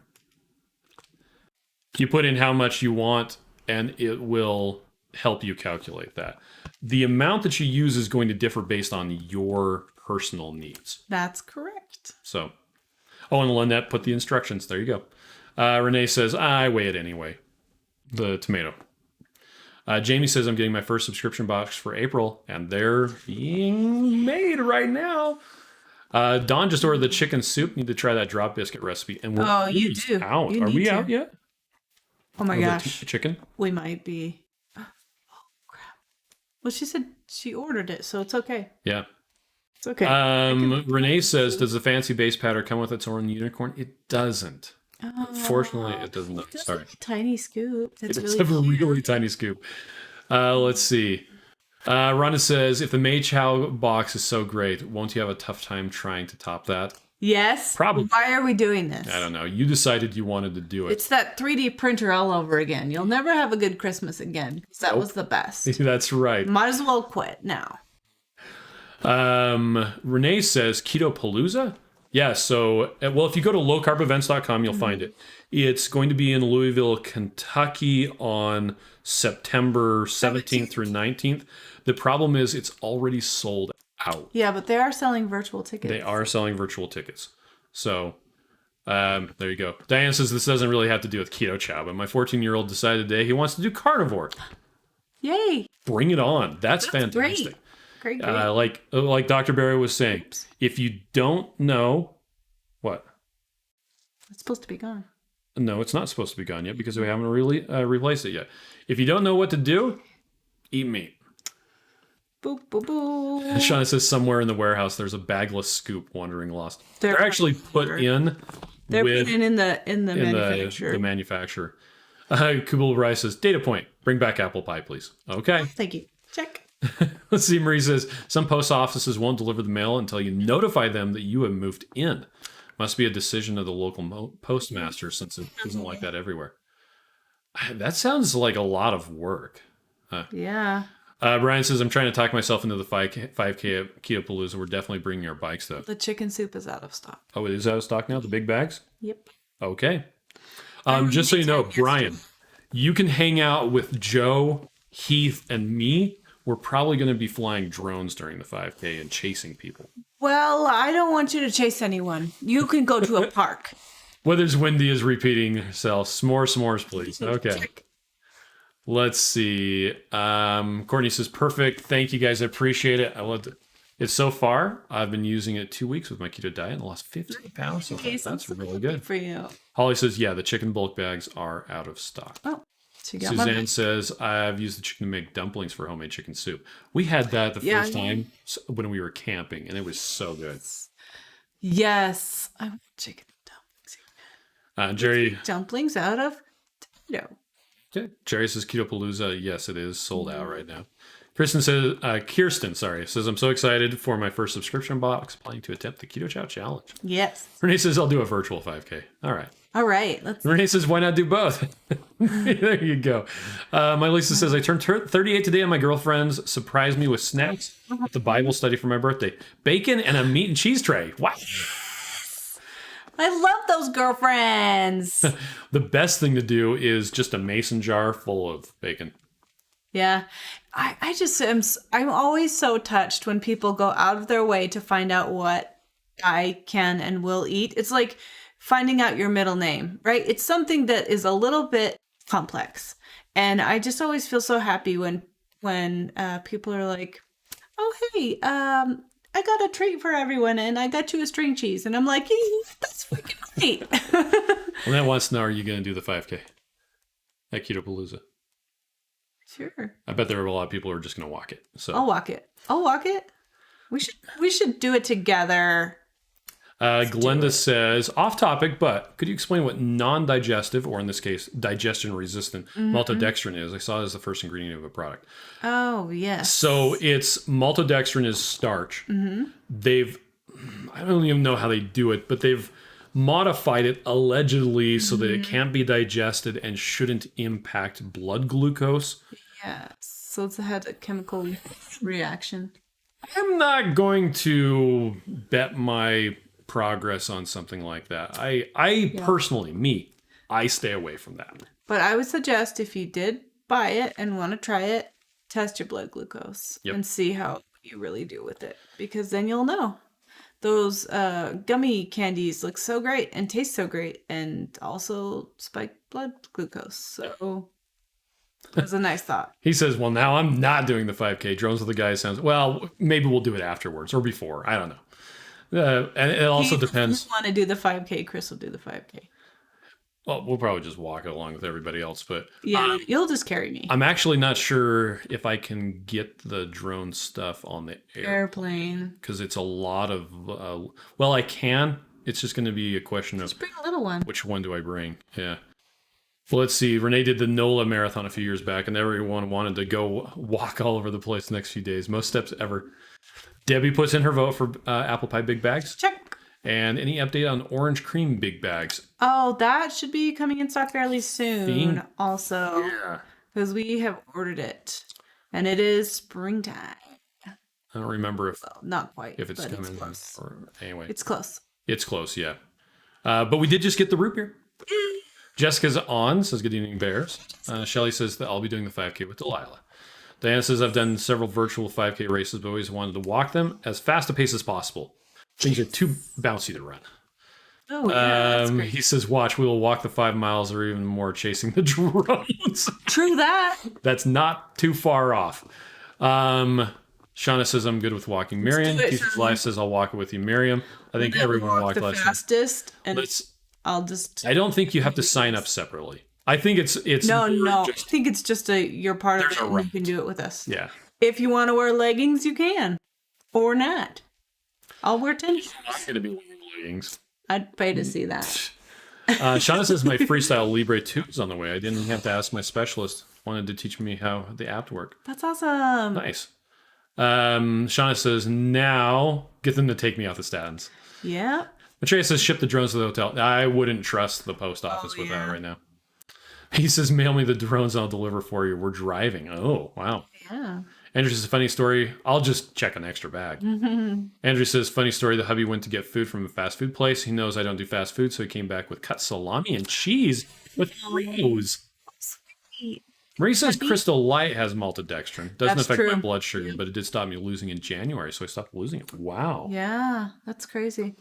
You put in how much you want, and it will help you calculate that. The amount that you use is going to differ based on your personal needs. That's correct. So, and Lynette put the instructions. There you go. Renee says, I weigh it anyway. The tomato. Jamie says, I'm getting my first subscription box for April, and they're being made right now. Dawn just ordered the chicken soup. Need to try that drop biscuit recipe. And we're you do. out. You Are need we to. out yet? Oh my gosh. The chicken? We might be. Oh, crap. Well, she said she ordered it, so it's okay. Yeah. It's okay. Renee says, does the fancy base powder come with its own unicorn? It doesn't. Fortunately, it does not. Sorry. Tiny scoop. That's It's really a really tiny scoop. Let's see. Rhonda says, if the May Chow box is so great, won't you have a tough time trying to top that? Yes. Probably. Why are we doing this? I don't know. You decided you wanted to do it. It's that 3D printer all over again. You'll never have a good Christmas again because that was the best. That's right. Might as well quit now. Renee says, Keto Palooza? Yeah, so, well, if you go to lowcarbevents.com, you'll find it. It's going to be in Louisville, Kentucky on September 17th through 19th. The problem is it's already sold out. Yeah, but they are selling virtual tickets. They are selling virtual tickets. So there you go. Diane says this doesn't really have to do with Keto Chow, but my 14-year-old decided today he wants to do carnivore. Yay. Bring it on. That's fantastic. Great. Like Dr. Barry was saying, if you don't know what? It's supposed to be gone. No, it's not supposed to be gone yet because we haven't really replaced it yet. If you don't know what to do, eat meat. Boop, boop, boop. Shauna says somewhere in the warehouse there's a bagless scoop wandering lost. They're actually put in. They're put in the manufacturer. The manufacturer. Kubel Rice says, data point, bring back apple pie, please. Okay. Thank you. Check. Let's see. Marie says, some post offices won't deliver the mail until you notify them that you have moved in. Must be a decision of the local postmaster since it isn't like that everywhere. That sounds like a lot of work. Yeah. Brian says, I'm trying to talk myself into the 5K Keto Palooza. We're definitely bringing our bikes, though. The chicken soup is out of stock. Oh, it is out of stock now? The big bags? Yep. Okay. Just so you know, Brian, you can hang out with Joe, Heath, and me. We're probably going to be flying drones during the 5K and chasing people. Well, I don't want you to chase anyone. You can go to a park. Weather's Windy is repeating herself. S'mores, please. Okay. Let's see. Courtney says, perfect. Thank you, guys. I appreciate it. I loved it. It's so far. I've been using it 2 weeks with my keto diet and lost 15 pounds. So that's really good. For you. Holly says, yeah, the chicken bulk bags are out of stock. Oh. So Suzanne says, I've used the chicken to make dumplings for homemade chicken soup. We had that the first time when we were camping, and it was so good. Yes. I want chicken dumplings. Jerry. Dumplings out of tomato. Jerry says, Keto Palooza. Yes, it is sold out right now. Kirsten says, I'm so excited for my first subscription box, planning to attempt the Keto Chow challenge. Yes. Renee says, I'll do a virtual 5K. All right. Renee says, why not do both? There you go. My Lisa says, I turned 38 today and my girlfriends surprised me with snacks at the Bible study for my birthday. Bacon and a meat and cheese tray. Wow. I love those girlfriends. The best thing to do is just a mason jar full of bacon. Yeah. I just am, I'm always so touched when people go out of their way to find out what I can and will eat. It's like finding out your middle name, right? It's something that is a little bit complex. And I just always feel so happy when people are like, oh, hey, I got a treat for everyone and I got you a string cheese. And I'm like, hey, that's freaking great. Well, that wants to know, are you going to do the 5K at Keto Palooza? Sure. I bet there are a lot of people who are just going to walk it. So I'll walk it. We should do it together. Glenda says, off topic, but could you explain what non-digestive, or in this case, digestion-resistant maltodextrin is? I saw it as the first ingredient of a product. Oh, yes. So it's maltodextrin is starch. I don't even know how they do it, but they've modified it allegedly so that it can't be digested and shouldn't impact blood glucose. Yes. So it's had a chemical reaction. I'm not going to bet my progress on something like that. I personally, I stay away from that. But I would suggest if you did buy it and want to try it, test your blood glucose and see how you really do with it, because then you'll know. Those gummy candies look so great and taste so great and also spike blood glucose. So it was a nice thought. He says, well, now I'm not doing the 5K. Drones with the guy sounds, well, maybe we'll do it afterwards or before. I don't know. And it also depends. If you want to do the 5K, Chris will do the 5K. Well, we'll probably just walk it along with everybody else. But yeah, you'll just carry me. I'm actually not sure if I can get the drone stuff on the airplane. Because it's a lot of, well, I can. It's just going to be a question of just bring a little one. Which one do I bring? Yeah. Well, let's see. Renee did the NOLA marathon a few years back, and everyone wanted to go walk all over the place the next few days. Most steps ever. Debbie puts in her vote for apple pie big bags. Check. And any update on orange cream big bags? Oh, that should be coming in stock fairly soon. Also, because we have ordered it, and it is springtime. I don't remember if not quite, if it's coming. It's close. Or anyway, it's close. It's close, yeah. But we did just get the root beer. Jessica's on, says good evening, Bears. Shelly says that I'll be doing the 5K with Delilah. Diana says, I've done several virtual 5K races, but always wanted to walk them as fast a pace as possible. Things are too bouncy to run. Oh, yeah, that's great. He says, watch, we will walk the 5 miles or even more chasing the drones. True that. That's not too far off. Shauna says, I'm good with walking Miriam. Keith's Life says, I'll walk it with you, Miriam. I think everyone walked the last fastest, and I don't think you have to sign up separately. I think it's no. I think it's just you're part of it, and you can do it with us. Yeah. If you want to wear leggings, you can, or not. I'll wear tennis. I'm not going to be wearing leggings. I'd pay to see that. Shauna says my Freestyle Libre 2 is on the way. I didn't have to ask my specialist. Wanted to teach me how the app worked. That's awesome. Nice. Shauna says, now get them to take me off the statins. Yeah. Matreya says, ship the drones to the hotel. I wouldn't trust the post office with that right now. He says, mail me the drones and I'll deliver for you. We're driving. Oh, wow. Yeah. Andrew says, funny story. I'll just check an extra bag. Andrew says, funny story. The hubby went to get food from a fast food place. He knows I don't do fast food, so he came back with cut salami and cheese with Oreos. Sweet. Marie says Crystal Light has maltodextrin. Doesn't That's affect true. my blood sugar, but it did stop me losing in January, so I stopped losing it. Wow. Yeah, that's crazy.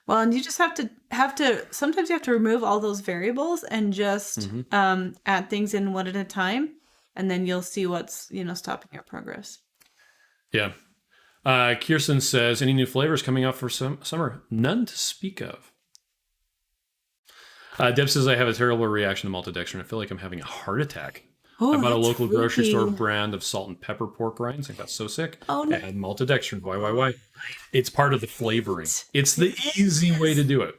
Well, and you just have to sometimes you have to remove all those variables and just add things in one at a time, and then you'll see what's stopping your progress. Yeah. Kirsten says, any new flavors coming out for summer? None to speak of. Deb says, I have a terrible reaction to maltodextrin. I feel like I'm having a heart attack. Oh, I bought a local grocery store freaky. brand of salt and pepper pork rinds. I got so sick. Oh, no. I had maltodextrin. Why? It's part of the flavoring. It's the easy way to do it.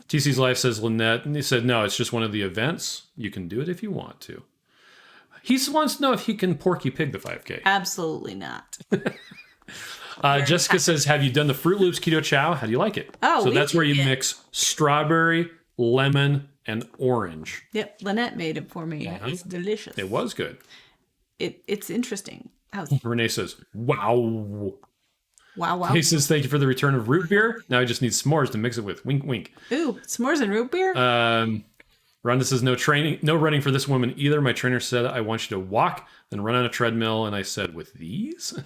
TC's Life says, Lynette, and he said, no, it's just one of the events. You can do it if you want to. He wants to know if he can Porky Pig the 5K. Absolutely not. Jessica says, have you done the Fruit Loops Keto Chow? How do you like it? Oh, so we that's where you did. mix strawberry, lemon, and orange. Yep, Lynette made it for me. It's delicious. It was good. It's interesting. Renee says, wow. Wow. He says, thank you for the return of root beer. Now I just need s'mores to mix it with. Wink, wink. Ooh, s'mores and root beer? Rhonda says, no running for this woman either. My trainer said, I want you to walk, then run on a treadmill. And I said, with these?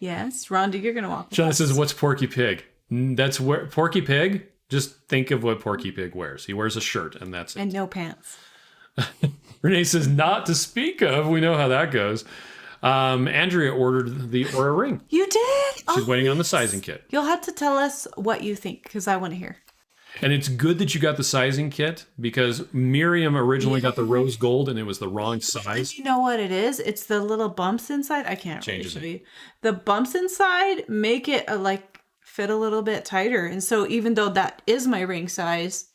Yes, Rhonda, you're going to walk. John says, what's Porky Pig? That's where Porky Pig, just think of what Porky Pig wears. He wears a shirt, and that's it. And no pants. Renee says, not to speak of. We know how that goes. Andrea ordered the Aura ring. You did? She's waiting on the sizing kit. You'll have to tell us what you think, because I want to hear. And it's good that you got the sizing kit, because Miriam originally got the rose gold, and it was the wrong size. You know what it is? It's the little bumps inside. I can't really show you. The bumps inside make it fit a little bit tighter. And so even though that is my ring size,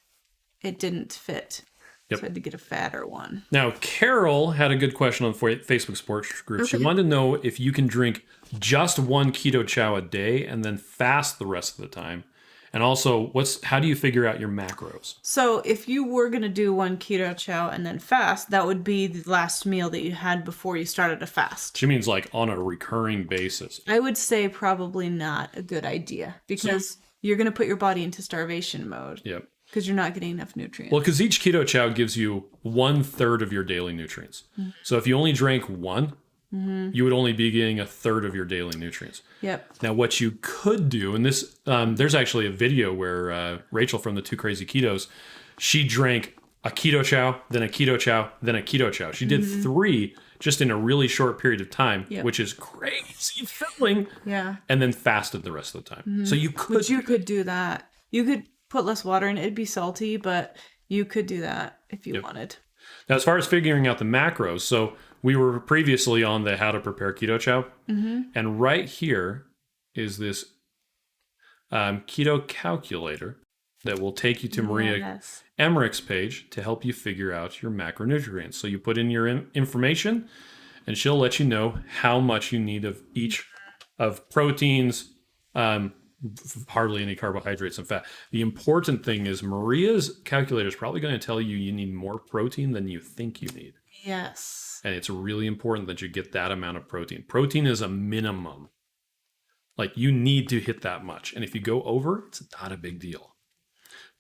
it didn't fit. Yep. So I had to get a fatter one. Now, Carole had a good question on Facebook sports group. She wanted to know if you can drink just one Keto Chow a day and then fast the rest of the time. And also, how do you figure out your macros? So if you were going to do one Keto Chow and then fast, that would be the last meal that you had before you started a fast. She means like on a recurring basis. I would say probably not a good idea, because you're going to put your body into starvation mode. Yep. Because you're not getting enough nutrients. Well, because each Keto Chow gives you 1/3 of your daily nutrients. Mm-hmm. So if you only drank one, you would only be getting 1/3 of your daily nutrients. Yep. Now, what you could do, and this, there's actually a video where Rachel from the Two Crazy Ketos, she drank a Keto Chow, then a Keto Chow, then a Keto Chow. She did 3 just in a really short period of time, which is crazy filling. Yeah. And then fasted the rest of the time. So you could. But you could do that. You could put less water in it. It'd be salty, but you could do that if you wanted. Now, as far as figuring out the macros, so we were previously on the how to prepare Keto Chow. And right here is this keto calculator that will take you to Maria Emmerich's page to help you figure out your macronutrients. So you put in your information, and she'll let you know how much you need of each of proteins, hardly any carbohydrates and fat. The important thing is Maria's calculator is probably going to tell you need more protein than you think you need. Yes. And it's really important that you get that amount of protein. Protein is a minimum. Like, you need to hit that much. And if you go over, it's not a big deal.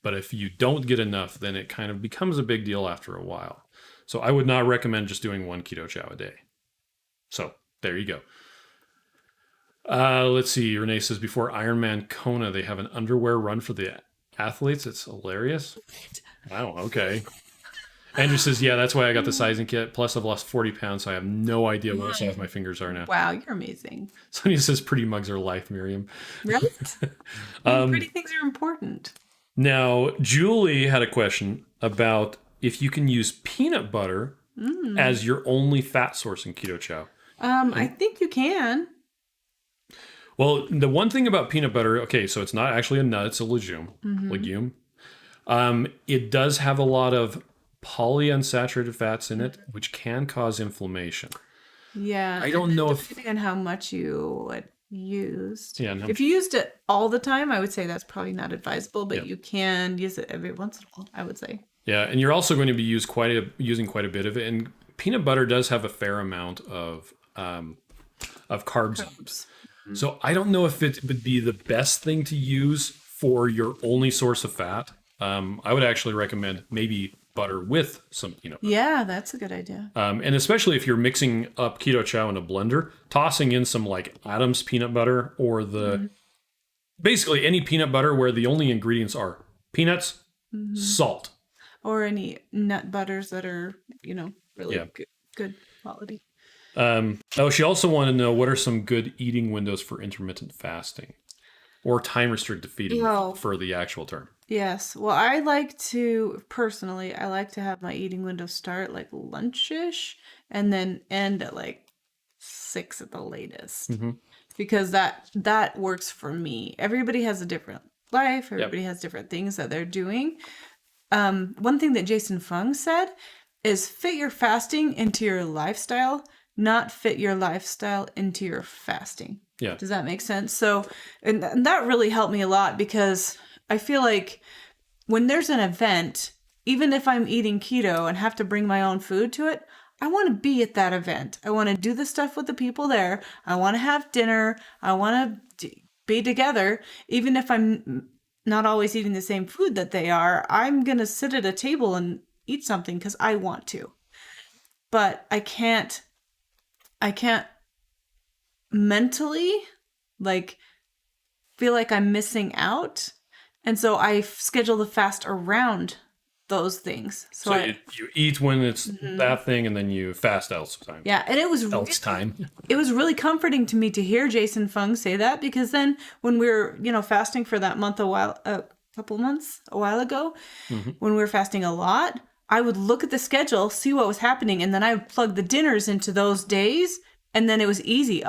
But if you don't get enough, then it kind of becomes a big deal after a while. So I would not recommend just doing one Keto Chow a day. So there you go. Let's see. Renee says before Ironman Kona, they have an underwear run for the athletes. It's hilarious. Wow. Okay. Andrew says, yeah, that's why I got the sizing kit. Plus, I've lost 40 pounds, so I have no idea what size my fingers are now. Wow, you're amazing. Sonia says, pretty mugs are life, Miriam. Right? Pretty things are important. Now, Julie had a question about if you can use peanut butter as your only fat source in Keto Chow. I think you can. Well, the one thing about peanut butter, okay, so it's not actually a nut, it's a legume. It does have a lot of polyunsaturated fats in it, which can cause inflammation. Yeah. I don't know if... Depending on how much you used. Yeah, no. If you used it all the time, I would say that's probably not advisable, but you can use it every once in a while, I would say. Yeah, and you're also going to be using quite a bit of it. And peanut butter does have a fair amount of carbs. So I don't know if it would be the best thing to use for your only source of fat. I would actually recommend maybe butter with some peanut butter. Yeah, that's a good idea. And especially if you're mixing up Keto Chow in a blender, tossing in some like Adam's peanut butter or basically any peanut butter where the only ingredients are peanuts, salt. Or any nut butters that are, really good quality. She also wanted to know what are some good eating windows for intermittent fasting or time restricted feeding for the actual term. Yes. Well, I like to have my eating window start like lunch-ish and then end at like 6 at the latest. Because that works for me. Everybody has a different life. Everybody has different things that they're doing. One thing that Jason Fung said is fit your fasting into your lifestyle, not fit your lifestyle into your fasting. Yeah. Does that make sense? So, and that really helped me a lot because I feel like when there's an event, even if I'm eating keto and have to bring my own food to it, I want to be at that event. I want to do the stuff with the people there. I want to have dinner. I want to be together. Even if I'm not always eating the same food that they are, I'm going to sit at a table and eat something because I want to. But I can't mentally feel like I'm missing out. And so I schedule the fast around those things. So you eat when it's that thing and then you fast else time. Yeah, and it was really comforting to me to hear Jason Fung say that because then when we were, fasting for that month a while ago, when we were fasting a lot, I would look at the schedule, see what was happening, and then I would plug the dinners into those days, and then it was easy.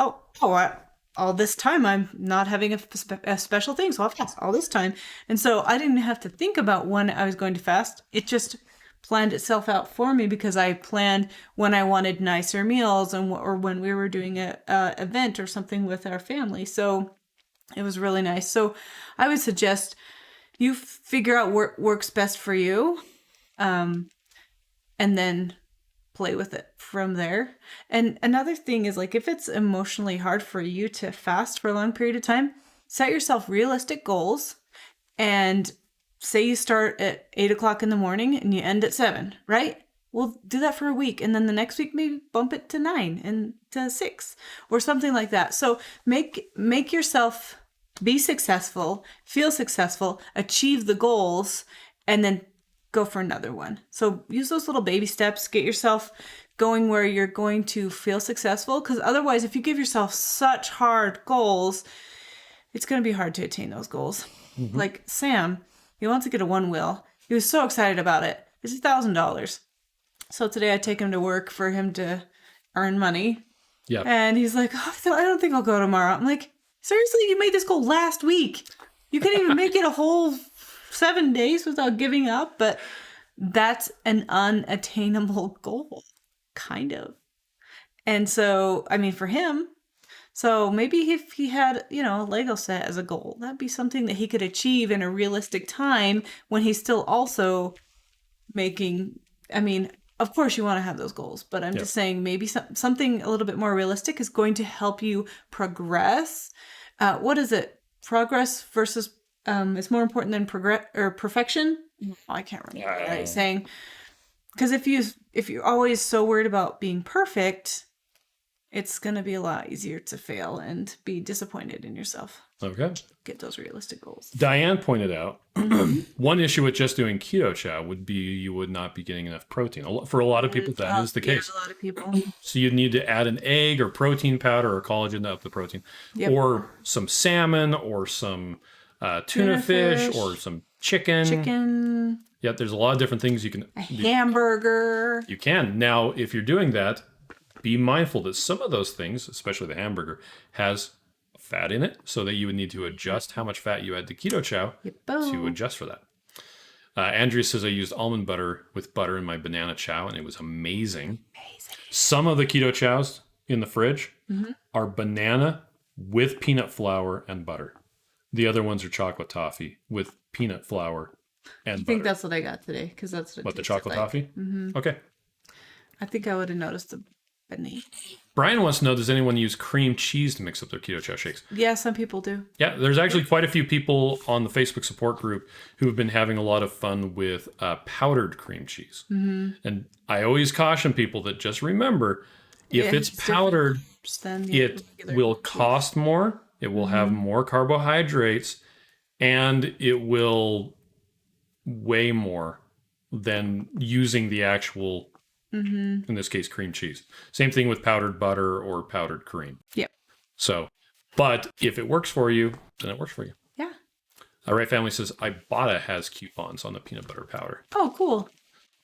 All this time I'm not having a special thing, so I'll fast all this time. And so I didn't have to think about when I was going to fast. It just planned itself out for me because I planned when I wanted nicer meals or when we were doing a event or something with our family. So it was really nice. So I would suggest you figure out what works best for you, and then play with it from there. And another thing is if it's emotionally hard for you to fast for a long period of time, set yourself realistic goals and say you start at 8 o'clock in the morning and you end at 7, right? Well, do that for a week. And then the next week, maybe bump it to 9 and to 6 or something like that. So make yourself be successful, feel successful, achieve the goals, and then go for another one. So use those little baby steps, get yourself going where you're going to feel successful. Because otherwise, if you give yourself such hard goals, it's going to be hard to attain those goals. Like Sam, he wants to get a one wheel. He was so excited about it. It's $1,000. So today I take him to work for him to earn money. Yeah. And he's like, I don't think I'll go tomorrow. I'm like, seriously, you made this goal last week. You couldn't even make it a whole 7 days without giving up, but that's an unattainable goal, kind of. And so, for him, so maybe if he had, a Lego set as a goal, that'd be something that he could achieve in a realistic time when he's still also making, of course you want to have those goals, but I'm just saying maybe something a little bit more realistic is going to help you progress. What is it? Progress versus it's more important than perfection. I can't remember what I'm saying. Because if you're always so worried about being perfect, it's going to be a lot easier to fail and be disappointed in yourself. Okay. Get those realistic goals. Diane pointed out one issue with just doing Keto Chow would be you would not be getting enough protein. For a lot of people, that is the case. A lot of people. So you'd need to add an egg or protein powder or collagen to up the protein, or some salmon or some tuna fish or some chicken. Yep, there's a lot of different things you can. A hamburger. You can. Now, if you're doing that, be mindful that some of those things, especially the hamburger, has fat in it, so that you would need to adjust how much fat you add to Keto Chow to adjust for that. Andrea says I used almond butter with butter in my banana chow, and it was amazing. Some of the Keto Chows in the fridge are banana with peanut flour and butter. The other ones are chocolate toffee with peanut flour and butter. I think that's what I got today, because that's what the chocolate toffee? Okay. I think I would have noticed the banana. Brian wants to know, does anyone use cream cheese to mix up their Keto Chow shakes? Yeah, some people do. Yeah, there's actually quite a few people on the Facebook support group who have been having a lot of fun with powdered cream cheese. And I always caution people that just remember, if it's powdered, it will cost more, it will have more carbohydrates, and it will weigh more than using the actual, in this case, cream cheese. Same thing with powdered butter or powdered cream. Yep. So, but if it works for you, then it works for you. Yeah. All right, family says, Ibotta has coupons on the peanut butter powder. Oh, cool.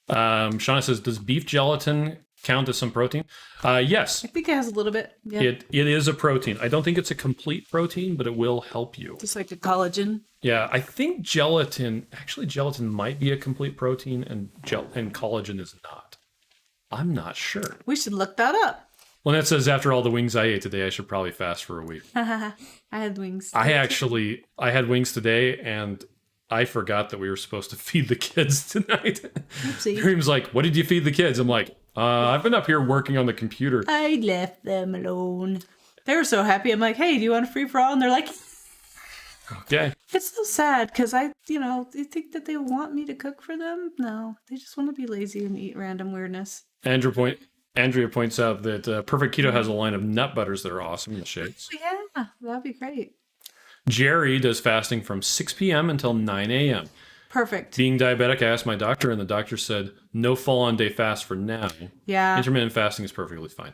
Shauna says, does beef gelatin count as some protein? Yes. I think it has a little bit. Yeah. It is a protein. I don't think it's a complete protein, but it will help you. Just like the collagen. Yeah, I think gelatin might be a complete protein, and collagen is not. I'm not sure. We should look that up. Well, that says, after all the wings I ate today, I should probably fast for a week. I had wings. I had wings today, and I forgot that we were supposed to feed the kids tonight. Miriam's like, what did you feed the kids? I'm like, I've been up here working on the computer. I left them alone. They were so happy. I'm like, hey, do you want a free for all? And they're like, okay. It's so sad because they think that they want me to cook for them. No, they just want to be lazy and eat random weirdness. Andrea points out that Perfect Keto has a line of nut butters that are awesome in the shakes. Yeah, that'd be great. Jerry does fasting from 6 p.m. until 9 a.m. Perfect. Being diabetic, I asked my doctor, and the doctor said, no fall-on-day fast for now. Yeah. Intermittent fasting is perfectly fine.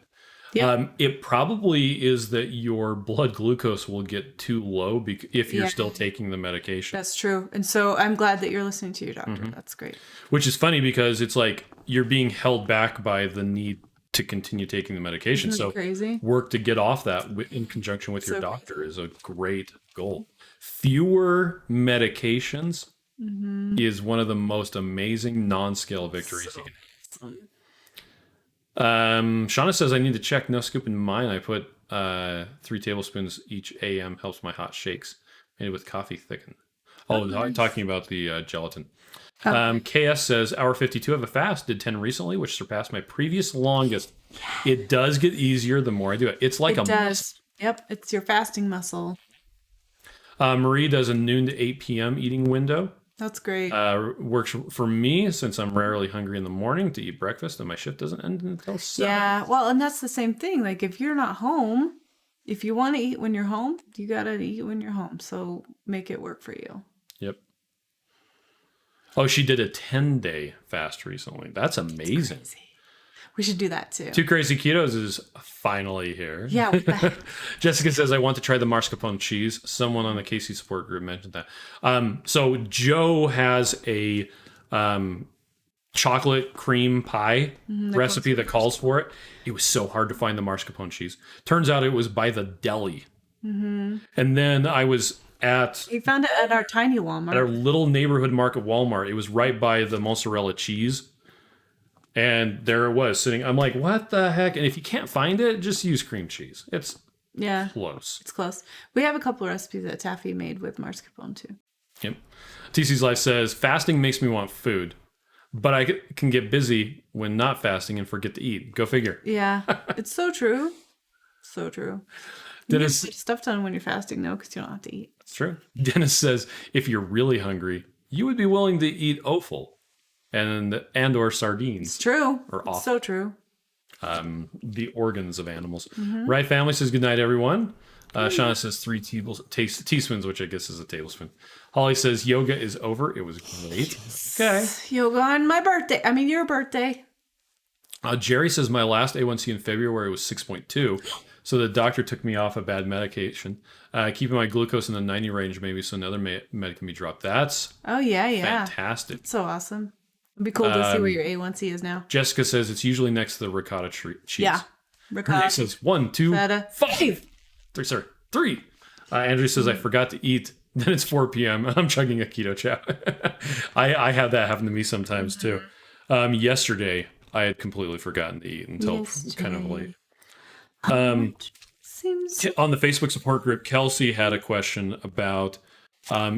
Yep. It probably is that your blood glucose will get too low if you're still taking the medication. That's true. And so I'm glad that you're listening to your doctor. That's great. Which is funny because it's like you're being held back by the need to continue taking the medication. Isn't so that crazy? Work to get off that in conjunction with your doctor is a great goal. Fewer medications is one of the most amazing non-scale victories you can have. Shauna says, I need to check no scoop in mine. I put 3 tablespoons each AM, helps my hot shakes made with coffee thicken. Nice. Talking about the gelatin. KS says, hour 52 of a fast, did 10 recently, which surpassed my previous longest. It does get easier the more I do it. It's like it does. Yep, it's your fasting muscle. Marie does a noon to 8 p.m. eating window. That's great. Works for me since I'm rarely hungry in the morning to eat breakfast, and my shift doesn't end until 7. Yeah, well, and that's the same thing. Like, if you're not home, if you want to eat when you're home, you got to eat when you're home. So make it work for you. Yep. Oh, she did a 10-day fast recently. That's amazing. That's we should do that too. Two Crazy Ketos is finally here. Yeah. Jessica says, I want to try the mascarpone cheese. Someone on the KC support group mentioned that. So Joe has a chocolate cream pie recipe that calls for it. It was so hard to find the mascarpone cheese. Turns out it was by the deli. And then I was he found it at our tiny Walmart. At our little neighborhood market Walmart. It was right by the mozzarella cheese. And there it was sitting. I'm like, what the heck? And if you can't find it, just use cream cheese. It's close. It's close. We have a couple of recipes that Taffy made with mascarpone too. Yep. TC's Life says, fasting makes me want food, but I can get busy when not fasting and forget to eat. Go figure. Yeah, it's so true. So true. Dennis, you get stuff done when you're fasting, though, because you don't have to eat. That's true. Dennis says, if you're really hungry, you would be willing to eat offal and or sardines. It's true. Or it's so true. the organs of animals. Right Family says, good night, everyone. Shauna says 3 teaspoons, which I guess is a tablespoon. Holly says, yoga is over. It was great. Okay. Yoga on my birthday. I mean, your birthday. Jerry says, my last A1C in February was 6.2. So the doctor took me off a bad medication, keeping my glucose in the 90 range, maybe so another med can be dropped. That's fantastic. It's so awesome. It'd be cool to see where your A1C is now. Jessica says it's usually next to the ricotta cheese. Yeah. Ricotta. Renee says 1, 2, 5. 3. Andrew says, I forgot to eat. Then it's 4 p.m. I'm chugging a keto chow. I had that happen to me sometimes too. Yesterday, I had completely forgotten to eat until kind of late. On the Facebook support group, Kelci had a question about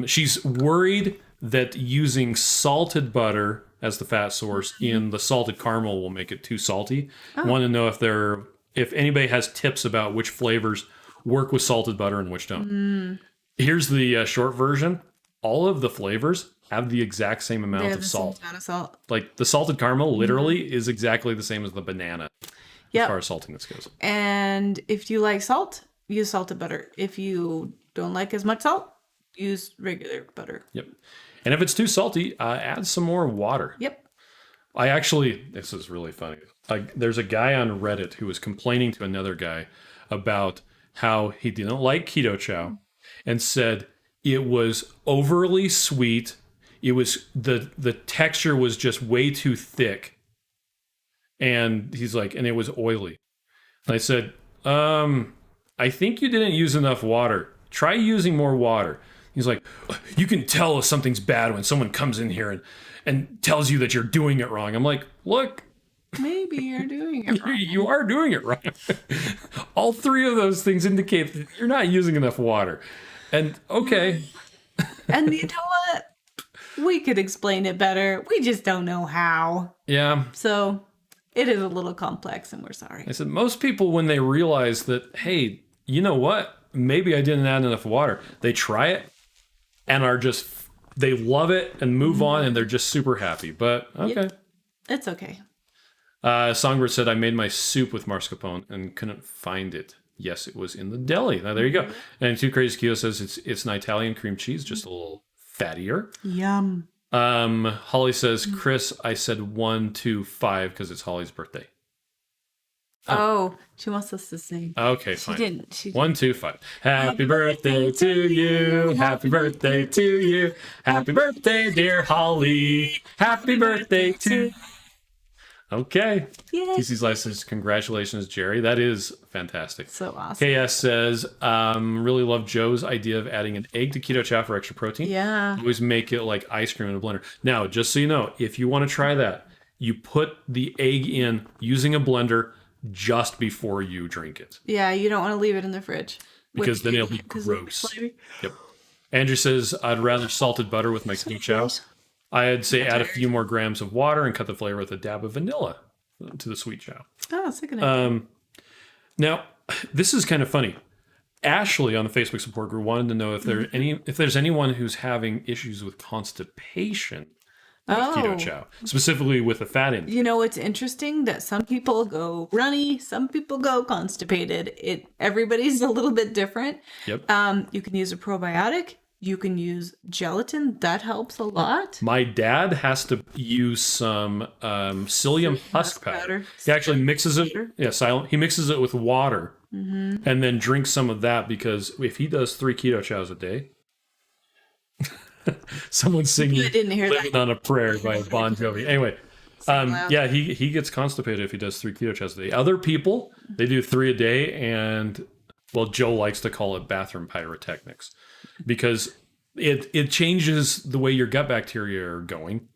she's worried that using salted butter as the fat source in the salted caramel will make it too salty. Want to know if anybody has tips about which flavors work with salted butter and which don't. Here's the short version. All of the flavors have the exact same amount of salt. Like the salted caramel literally is exactly the same as the banana as far as saltiness goes. And if you like salt, use salted butter. If you don't like as much salt, use regular butter. Yep. And if it's too salty, add some more water. Yep. This is really funny. There's a guy on Reddit who was complaining to another guy about how he didn't like Keto Chow and said it was overly sweet. It was the texture was just way too thick. And he's like, and it was oily. And I said, I think you didn't use enough water. Try using more water. He's like, you can tell if something's bad when someone comes in here and tells you that you're doing it wrong. I'm like, look. Maybe you're doing it wrong. You are doing it wrong. All 3 of those things indicate that you're not using enough water. And okay. And you know what? We could explain it better. We just don't know how. Yeah. So it is a little complex and we're sorry. I said, most people, when they realize that, hey, you know what? Maybe I didn't add enough water. They try it and they love it and move on and they're just super happy. But okay. Yep. It's okay. Songbird said, I made my soup with mascarpone and couldn't find it. Yes, it was in the deli. Now, there you go. And Too Crazy Keto says it's an Italian cream cheese, just a little fattier. Yum. Holly says, Chris, I said 1, 2, 5 because it's Holly's birthday. Oh, she wants us to sing. Okay, fine. She didn't. 1, 2, 5. Happy birthday to you. Happy birthday to you. Happy birthday, dear Holly. Happy birthday to you. Okay. Yay. TC's Life says, congratulations, Jerry. That is fantastic. So awesome. KS says, really love Joe's idea of adding an egg to Keto Chow for extra protein. Yeah. Always make it like ice cream in a blender. Now, just so you know, if you want to try that, you put the egg in using a blender just before you drink it. Yeah, you don't want to leave it in the fridge. Because then it'll be gross. Yep. Andrew says, I'd rather salted butter with my Keto Chow. I'd say add a few more grams of water and cut the flavor with a dab of vanilla to the sweet chow. Oh, that's a good idea. Now, this is kind of funny. Ashley on the Facebook support group wanted to know if there's anyone who's having issues with constipation with Keto Chow, specifically with the fat in. You know, it's interesting that some people go runny, some people go constipated. Everybody's a little bit different. Yep. You can use a probiotic. You can use gelatin. That helps a lot. My dad has to use some psyllium husk powder. He actually mixes it. Yeah, he mixes it with water and then drinks some of that because if he does 3 Keto Chows a day, someone's singing I didn't hear Living that. on a Prayer by Bon Jovi. Anyway, yeah, he gets constipated if he does 3 Keto Chows a day. Other people, they do 3 a day and, well, Joe likes to call it bathroom pyrotechnics. Because it changes the way your gut bacteria are going,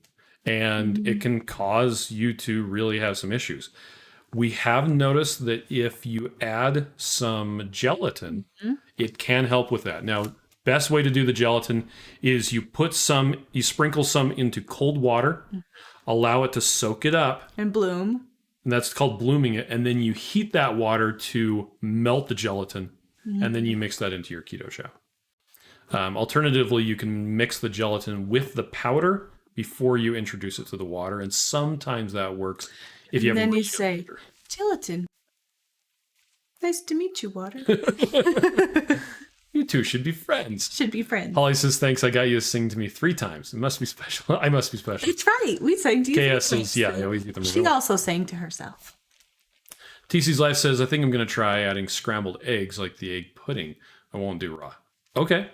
and it can cause you to really have some issues. We have noticed that if you add some gelatin, it can help with that. Now, best way to do the gelatin is you sprinkle some into cold water, allow it to soak it up. And bloom. And that's called blooming it. And then you heat that water to melt the gelatin, and then you mix that into your Keto Chow. Alternatively, you can mix the gelatin with the powder before you introduce it to the water, and sometimes that works if you have. And then you say, Gelatin. Nice to meet you, Water. You two should be friends. Should be friends. Holly says, thanks, I got you to sing to me 3 times. It must be special. I must be special. That's right. We sang to you. KS says, yeah, I always get them She wrong. also sang to herself. TC's Life says, I think I'm going to try adding scrambled eggs like the egg pudding. I won't do raw. Okay.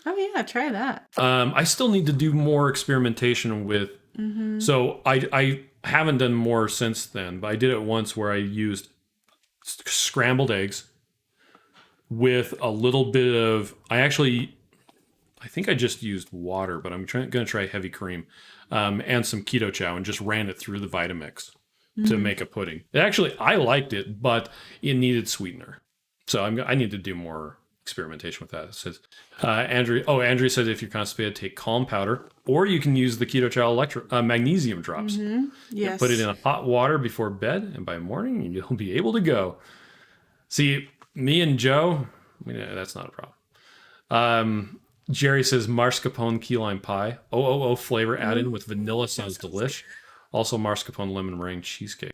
Oh, yeah. Try that. I still need to do more experimentation with. So I haven't done more since then, but I did it once where I used scrambled eggs with a little bit of. I think I just used water, but I'm going to try heavy cream and some Keto Chow and just ran it through the Vitamix to make a pudding. I liked it, but it needed sweetener. So I need to do more experimentation with that. It says, Andrea said if you're constipated, take Calm powder, or you can use the Keto Chow magnesium drops. Yes. Put it in hot water before bed, and by morning you'll be able to go. See, me and Joe, that's not a problem. Jerry says mascarpone key lime pie. Flavor added with vanilla sounds delish. Also mascarpone lemon meringue cheesecake.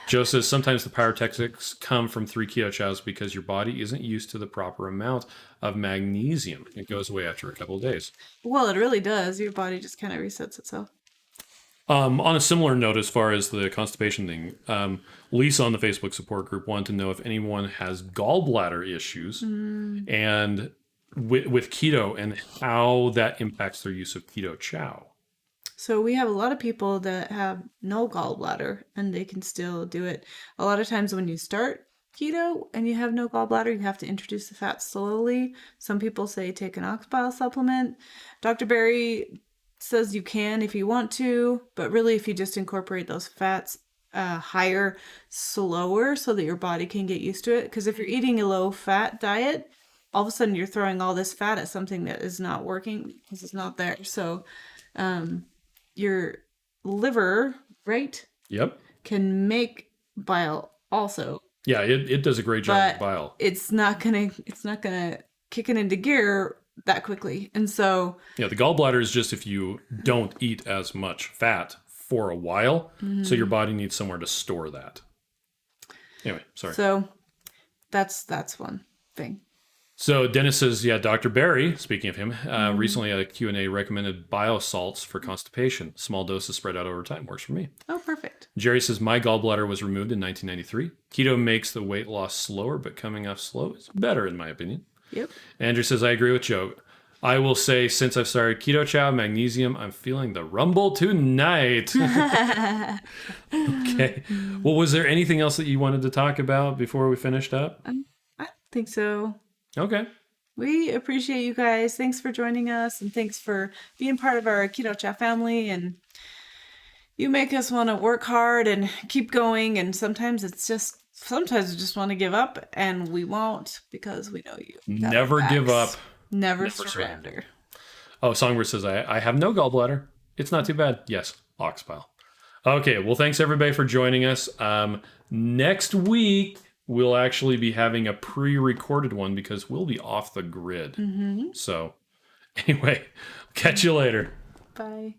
Joe says sometimes the pyrotechnics come from 3 Keto Chows because your body isn't used to the proper amount of magnesium. It goes away after a couple of days. Well, it really does. Your body just kind of resets itself. On a similar note, as far as the constipation thing, Lisa on the Facebook support group wanted to know if anyone has gallbladder issues and with keto and how that impacts their use of Keto Chow. So we have a lot of people that have no gallbladder and they can still do it. A lot of times when you start keto and you have no gallbladder, you have to introduce the fat slowly. Some people say take an ox bile supplement. Dr. Berry says you can if you want to, but really if you just incorporate those fats higher, slower, so that your body can get used to it. Because if you're eating a low fat diet, all of a sudden you're throwing all this fat at something that is not working because it's not there. So your liver, right? Yep. Can make bile also. Yeah, it does a great job with bile. It's not gonna kick it into gear that quickly. And so yeah, the gallbladder is just if you don't eat as much fat for a while, so your body needs somewhere to store that. Anyway, sorry. So that's one thing. So Dennis says, yeah, Dr. Berry, speaking of him, recently at a Q&A recommended biosalts for constipation. Small doses spread out over time. Works for me. Oh, perfect. Jerry says, my gallbladder was removed in 1993. Keto makes the weight loss slower, but coming off slow is better, in my opinion. Yep. Andrew says, I agree with Joe. I will say, since I've started Keto Chow, magnesium, I'm feeling the rumble tonight. Okay. Well, was there anything else that you wanted to talk about before we finished up? I don't think so. Okay. We appreciate you guys. Thanks for joining us, and thanks for being part of our Keto Chow family. And you make us want to work hard and keep going. And sometimes we just want to give up, and we won't, because we know you. Never give up. Never surrender. Oh, Songbird says, I have no gallbladder. It's not too bad. Yes, ox bile. Okay, well, thanks everybody for joining us. Next week, we'll actually be having a pre-recorded one because we'll be off the grid. So, anyway, catch you later. Bye.